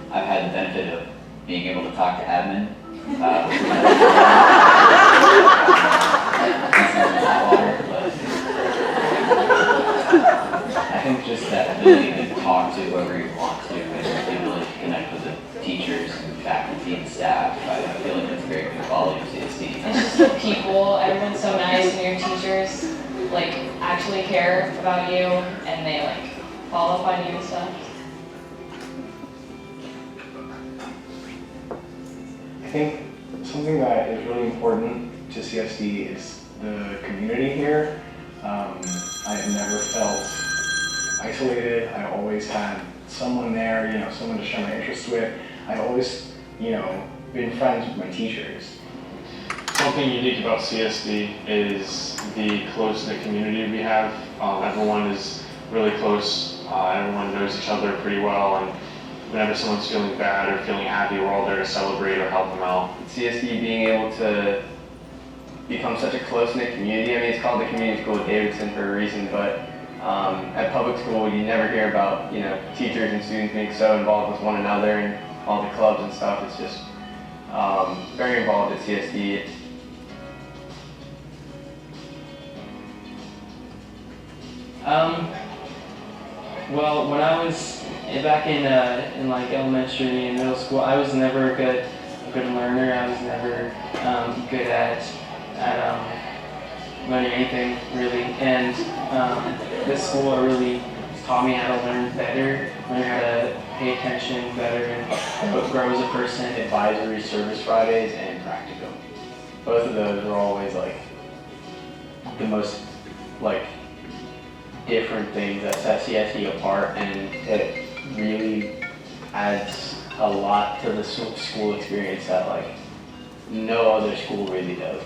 I've had the benefit of being able to talk to admin. I think just that ability to talk to whoever you want to and the ability to connect with the teachers and faculty and staff, I feel like that's a very good quality of CSD. It's just the people, everyone's so nice, and your teachers like actually care about you and they like follow up on you and stuff. I think something that is really important to CSD is the community here. I have never felt isolated. I always had someone there, someone to share my interests with. I always, been friends with my teachers. Something unique about CSD is the close-knit community we have. Everyone is really close. Everyone knows each other pretty well, and whenever someone's feeling bad or feeling happy, we're all there to celebrate or help them out. CSD being able to become such a close-knit community. I mean, it's called the Community School of Davidson for a reason, but at public school, you never hear about, teachers and students being so involved with one another and all the clubs and stuff. It's just very involved at CSD. Well, when I was back in like elementary and middle school, I was never a good learner. I was never good at learning anything really. And this school really taught me how to learn better, learn how to pay attention better, and grow as a person. Advisory, service Fridays, and practicum. Both of those were always like the most different things that set CSD apart, and it really adds a lot to the school experience that no other school really does.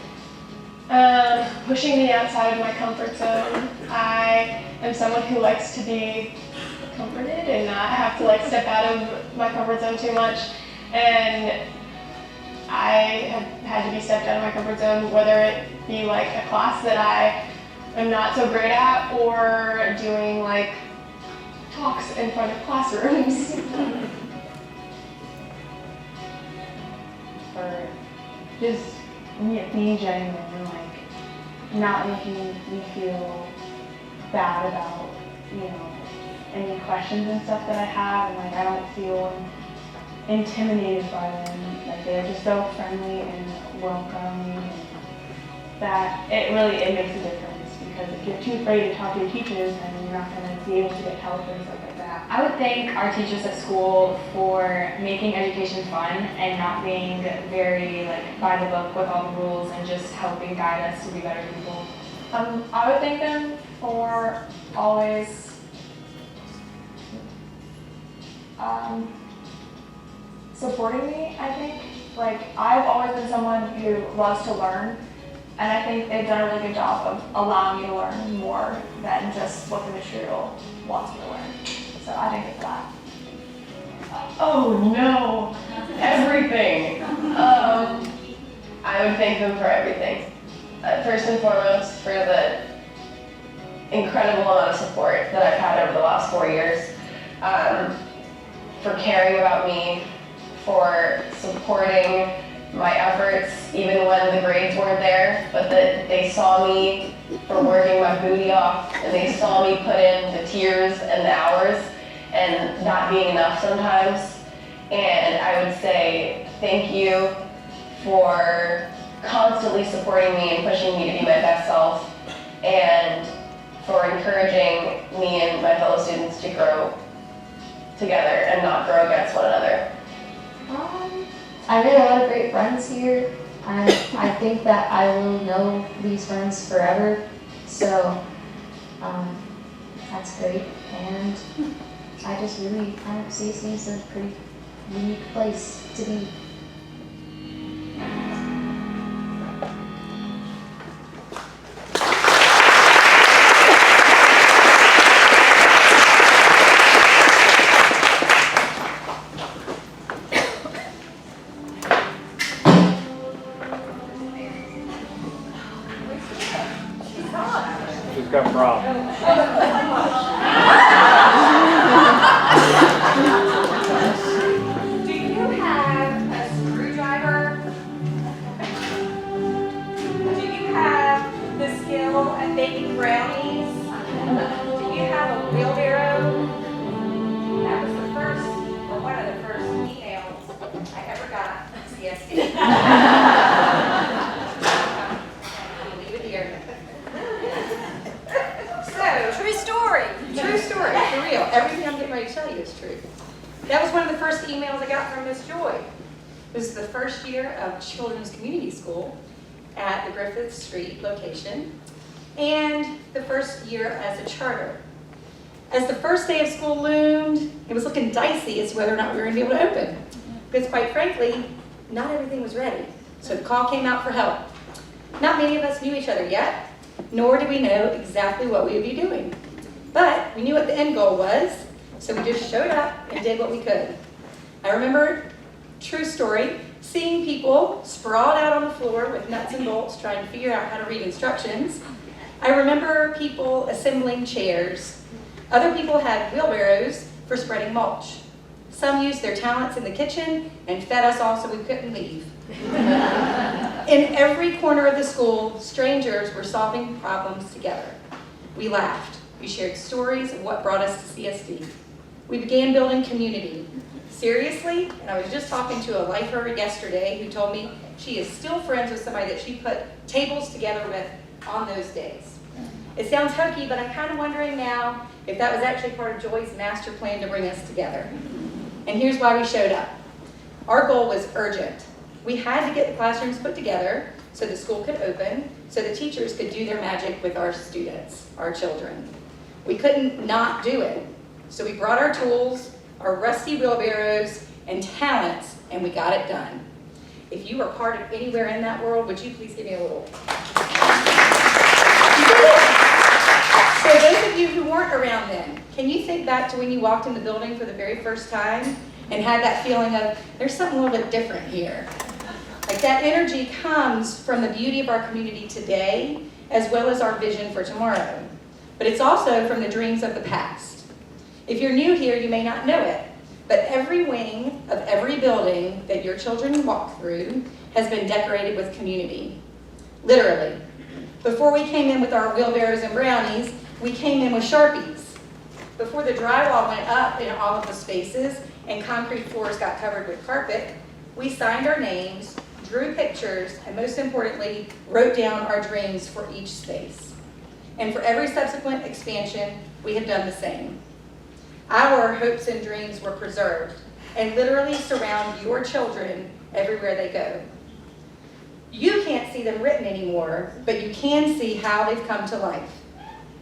Pushing me outside of my comfort zone. I am someone who likes to be comforted and not have to step out of my comfort zone too much. And I have had to be stepped out of my comfort zone, whether it be a class that I am not so great at, or doing talks in front of classrooms. Or just being genuine and not making me feel bad about any questions and stuff that I have, and I don't feel intimidated by them. They're just so friendly and welcoming, and that it makes a difference, because if you're too afraid to talk to your teachers, then you're not going to be able to get help and stuff like that. I would thank our teachers at school for making education fun and not being very by the book with all the rules, and just helping guide us to be better people. I would thank them for always supporting me, I think. I've always been someone who loves to learn, and I think they've done a really good job of allowing me to learn more than just what the material wants me to learn. So I thank you for that. Oh no, everything. I would thank them for everything. First and foremost, for the incredible amount of support that I've had over the last 4 years, for caring about me, for supporting my efforts even when the grades weren't there, but that they saw me for working my booty off, and they saw me put in the tears and the hours and not being enough sometimes. And I would say thank you for constantly supporting me and pushing me to be my best self, and for encouraging me and my fellow students to grow together and not grow against one another. I made a lot of great friends here, and I think that I will know these friends forever, so that's great. And I just really see it seems a pretty unique place to be. Who's got problems? Do you have a screwdriver? Do you have the skill at baking brownies? Do you have a wheelbarrow? That was the first, or one of the first emails I ever got from CSD. I'll leave it here. So, true story, for real. Everything I'm getting ready to tell you is true. That was one of the first emails I got from Miss Joy. This is the first year of Children's Community School at the Griffith Street location, and the first year as a charter. As the first day of school loomed, it was looking dicey as to whether or not we were going to be able to open. Because quite frankly, not everything was ready. So the call came out for help. Not many of us knew each other yet, nor did we know exactly what we would be doing. But we knew what the end goal was, so we just showed up and did what we could. I remember, true story, seeing people sprawled out on the floor with nuts and bolts trying to figure out how to read instructions. I remember people assembling chairs. Other people had wheelbarrows for spreading mulch. Some used their talents in the kitchen and fed us all so we couldn't leave. In every corner of the school, strangers were solving problems together. We laughed. We shared stories of what brought us to CSD. We began building community. Seriously, and I was just talking to a lifer yesterday who told me she is still friends with somebody that she put tables together with on those days. It sounds hokey, but I'm kind of wondering now if that was actually part of Joy's master plan to bring us together. And here's why we showed up. Our goal was urgent. We had to get the classrooms put together so the school could open, so the teachers could do their magic with our students, our children. We couldn't not do it. So we brought our tools, our rusty wheelbarrows, and talents, and we got it done. If you were part of anywhere in that world, would you please give me a little? So those of you who weren't around then, can you think back to when you walked in the building for the very first time and had that feeling of, there's something a little bit different here? Like that energy comes from the beauty of our community today, as well as our vision for tomorrow. But it's also from the dreams of the past. If you're new here, you may not know it, but every wing of every building that your children walk through has been decorated with community. Literally. Before we came in with our wheelbarrows and brownies, we came in with Sharpies. Before the drywall went up in all of the spaces and concrete floors got covered with carpet, we signed our names, drew pictures, and most importantly, wrote down our dreams for each space. And for every subsequent expansion, we have done the same. Our hopes and dreams were preserved and literally surround your children everywhere they go. You can't see them written anymore, but you can see how they've come to life.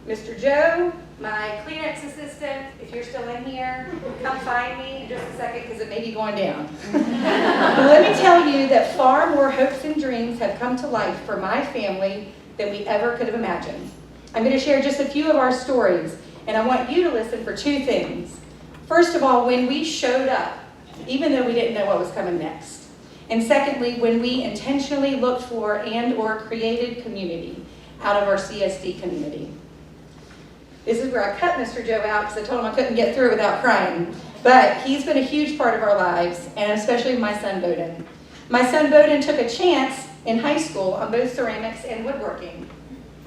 Mr. Joe, my Kleenex assistant, if you're still in here, come find me in just a second because it may be going down. But let me tell you that far more hopes and dreams have come to life for my family than we ever could have imagined. I'm going to share just a few of our stories, and I want you to listen for two things. First of all, when we showed up, even though we didn't know what was coming next. And secondly, when we intentionally looked for and or created community out of our CSD community. This is where I cut Mr. Joe out because I told him I couldn't get through without crying. But he's been a huge part of our lives, and especially my son Bowden. My son Bowden took a chance in high school on both ceramics and woodworking.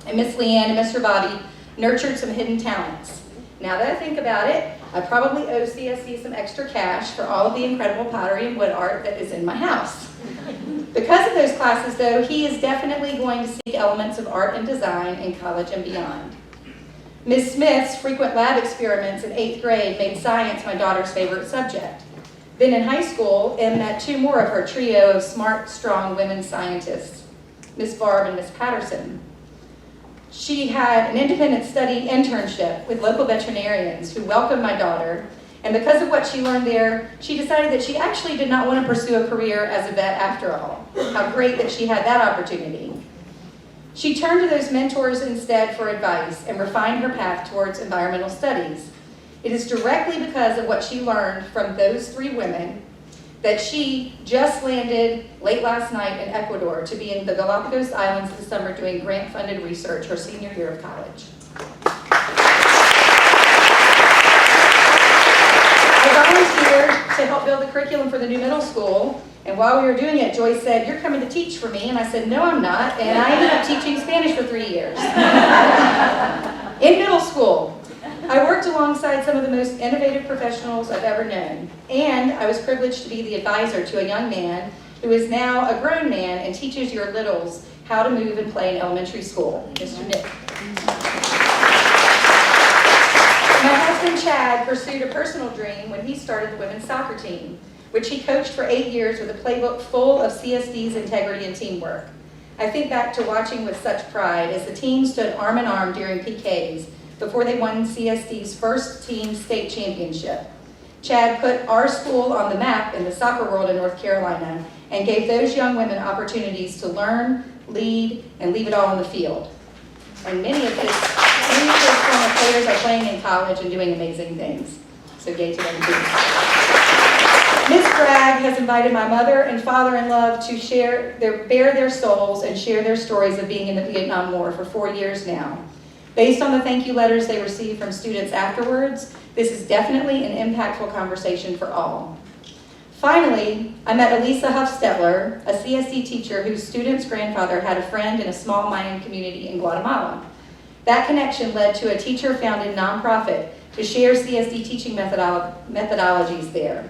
And Miss Leanne and Mr. Bobby nurtured some hidden talents. Now that I think about it, I probably owe CSD some extra cash for all of the incredible pottery and wood art that is in my house. Because of those classes, though, he is definitely going to seek elements of art and design in college and beyond. Ms. Smith's frequent lab experiments in 8th grade made science my daughter's favorite subject. Then in high school, Em met two more of her trio of smart, strong women scientists, Miss Barb and Miss Patterson. She had an independent study internship with local veterinarians who welcomed my daughter, and because of what she learned there, she decided that she actually did not want to pursue a career as a vet after all. How great that she had that opportunity. She turned to those mentors instead for advice and refined her path towards environmental studies. It is directly because of what she learned from those three women that she just landed late last night in Ecuador to be in the Galapagos Islands this summer doing grant-funded research her senior year of college. build the curriculum for the new middle school. And while we were doing it, Joyce said, "You're coming to teach for me." And I said, "No, I'm not." And I ended up teaching Spanish for 3 years. In middle school, I worked alongside some of the most innovative professionals I've ever known. And I was privileged to be the advisor to a young man who is now a grown man and teaches your littles how to move and play in elementary school, Mr. Nick. My husband Chad pursued a personal dream when he started the women's soccer team, which he coached for 8 years with a playbook full of CSD's integrity and teamwork. I think back to watching with such pride as the team stood arm in arm during PKs before they won CSD's first team state championship. Chad put our school on the map in the soccer world in North Carolina and gave those young women opportunities to learn, lead, and leave it all on the field. And many of his former players are playing in college and doing amazing things. So yay to them too. Ms. Bragg has invited my mother and father-in-law to bare their souls and share their stories of being in the Vietnam War for 4 years now. Based on the thank you letters they received from students afterwards, this is definitely an impactful conversation for all. Finally, I met Elisa Huffstetler, a CSD teacher whose student's grandfather had a friend in a small Mayan community in Guatemala. That connection led to a teacher-founded nonprofit to share CSD teaching methodologies there.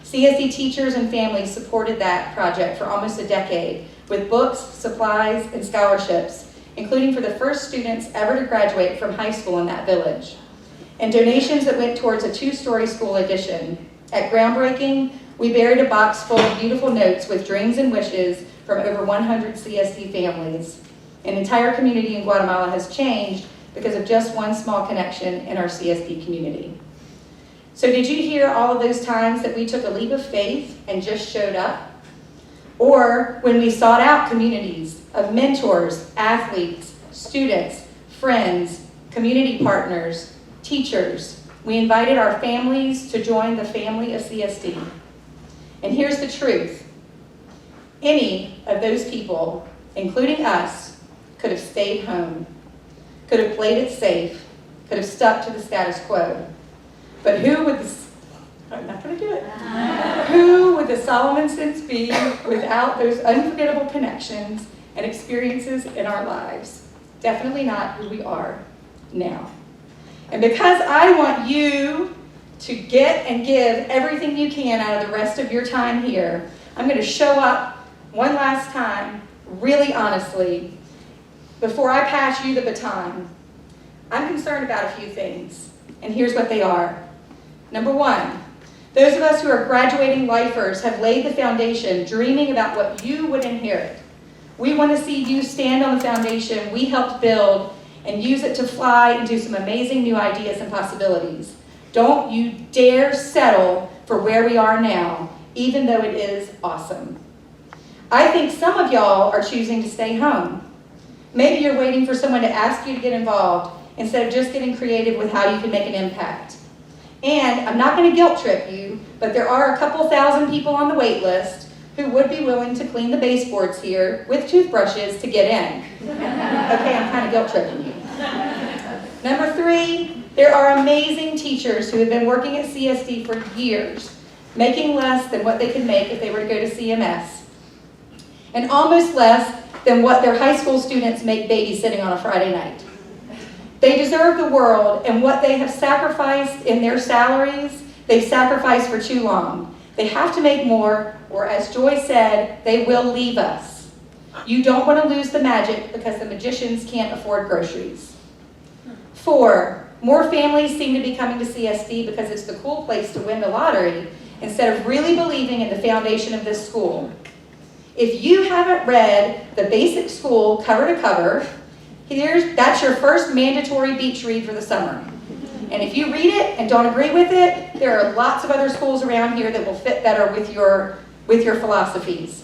CSD teachers and families supported that project for almost a decade with books, supplies, and scholarships, including for the first students ever to graduate from high school in that village, and donations that went towards a 2-story school addition. At groundbreaking, we buried a box full of beautiful notes with dreams and wishes from over 100 CSD families. An entire community in Guatemala has changed because of just one small connection in our CSD community. So did you hear all of those times that we took a leap of faith and just showed up? Or when we sought out communities of mentors, athletes, students, friends, community partners, teachers, we invited our families to join the family of CSD. And here's the truth. Any of those people, including us, could have stayed home, could have played it safe, could have stuck to the status quo. But who would I'm not going to do it. Who would the Solomonsons be without those unforgettable connections and experiences in our lives? Definitely not who we are now. And because I want you to get and give everything you can out of the rest of your time here, I'm going to show up one last time, really honestly, before I pass you the baton. I'm concerned about a few things, and here's what they are. Number one, those of us who are graduating lifers have laid the foundation dreaming about what you would inherit. We want to see you stand on the foundation we helped build and use it to fly into some amazing new ideas and possibilities. Don't you dare settle for where we are now, even though it is awesome. I think some of y'all are choosing to stay home. Maybe you're waiting for someone to ask you to get involved instead of just getting creative with how you can make an impact. And I'm not going to guilt trip you, but there are a couple thousand people on the wait list who would be willing to clean the baseboards here with toothbrushes to get in. Okay, I'm kind of guilt tripping you. Number three, there are amazing teachers who have been working at CSD for years, making less than what they could make if they were to go to CMS, and almost less than what their high school students make babysitting on a Friday night. They deserve the world, and what they have sacrificed in their salaries, they've sacrificed for too long. They have to make more, or as Joy said, they will leave us. You don't want to lose the magic because the magicians can't afford groceries. 4, more families seem to be coming to CSD because it's the cool place to win the lottery instead of really believing in the foundation of this school. If you haven't read The Basic School cover to cover, that's your first mandatory beach read for the summer. And if you read it and don't agree with it, there are lots of other schools around here that will fit better with your philosophies.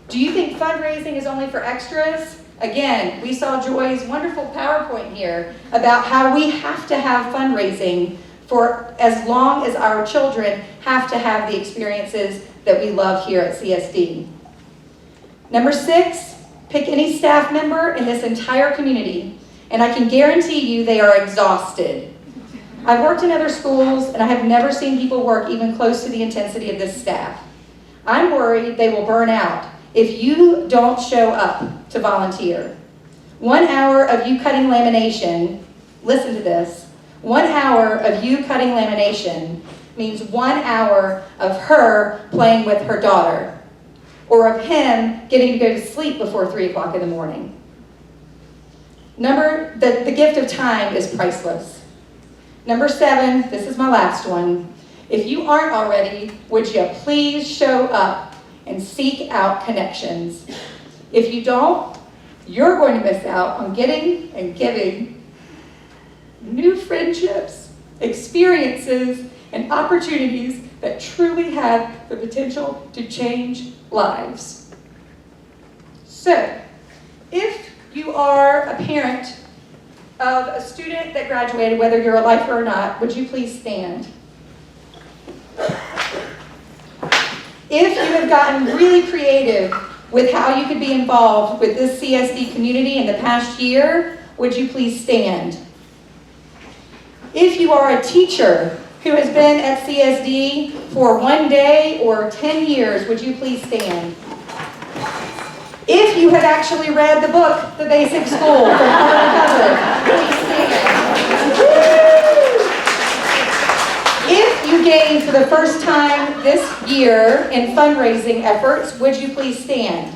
Do you think fundraising is only for extras? Again, we saw Joy's wonderful PowerPoint here about how we have to have fundraising for as long as our children have to have the experiences that we love here at CSD. Number 6, pick any staff member in this entire community, and I can guarantee you they are exhausted. I've worked in other schools, and I have never seen people work even close to the intensity of this staff. I'm worried they will burn out if you don't show up to volunteer. 1 hour of you cutting lamination, listen to this, 1 hour of you cutting lamination means 1 hour of her playing with her daughter, or of him getting to go to sleep before 3 o'clock in the morning. The gift of time is priceless. Number 7, this is my last one. If you aren't already, would you please show up and seek out connections? If you don't, you're going to miss out on getting and giving new friendships, experiences, and opportunities that truly have the potential to change lives. So, if you are a parent of a student that graduated, whether you're a lifer or not, would you please stand? If you have gotten really creative with how you could be involved with this CSD community in the past year, would you please stand? If you are a teacher who has been at CSD for 1 day or 10 years, would you please stand? If you have actually read the book, The Basic School, from cover to cover, please stand. If you gave for the first time this year in fundraising efforts, would you please stand?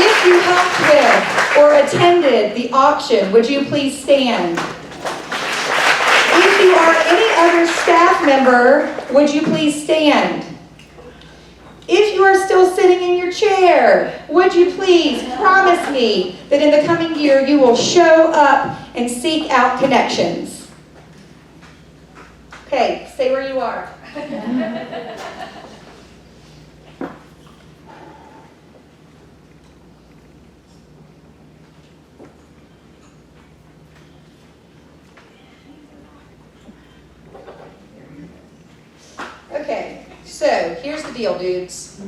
If you helped with or attended the auction, would you please stand? If you are any other staff member, would you please stand? If you are still sitting in your chair, would you please promise me that in the coming year you will show up and seek out connections? Okay, stay where you are. Okay, so here's the deal, dudes.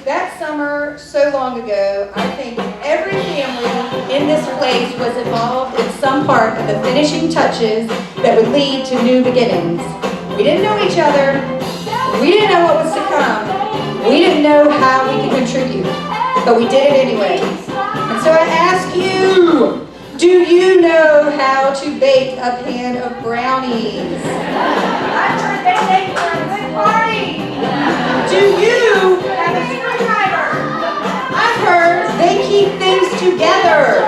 That summer, so long ago, I think every family in this place was involved in some part of the finishing touches that would lead to new beginnings. We didn't know each other. We didn't know what was to come. We didn't know how we could contribute, but we did it anyway. And so I ask you, do you know how to bake a pan of brownies? I've heard they make for a good party. Do you have a screwdriver? I've heard they keep things together.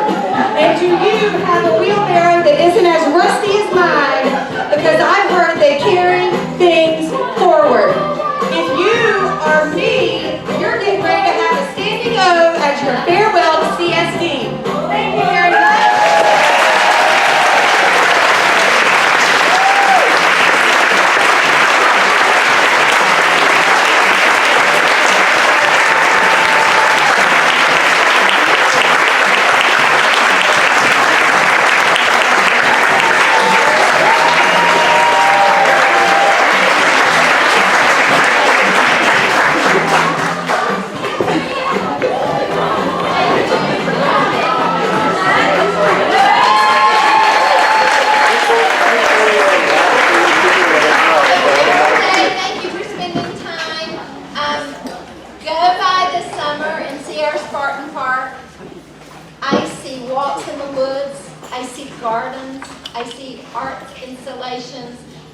And do you have a wheelbarrow that isn't as rusty as mine? Because I've heard they carry things forward. If you are me, you're getting ready to have a standing O as your farewell to CSD. Thank you very much.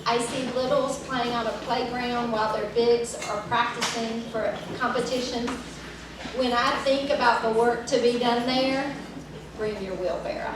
I see littles playing on a playground while their bigs are practicing for competitions. When I think about the work to be done there, bring your wheelbarrow.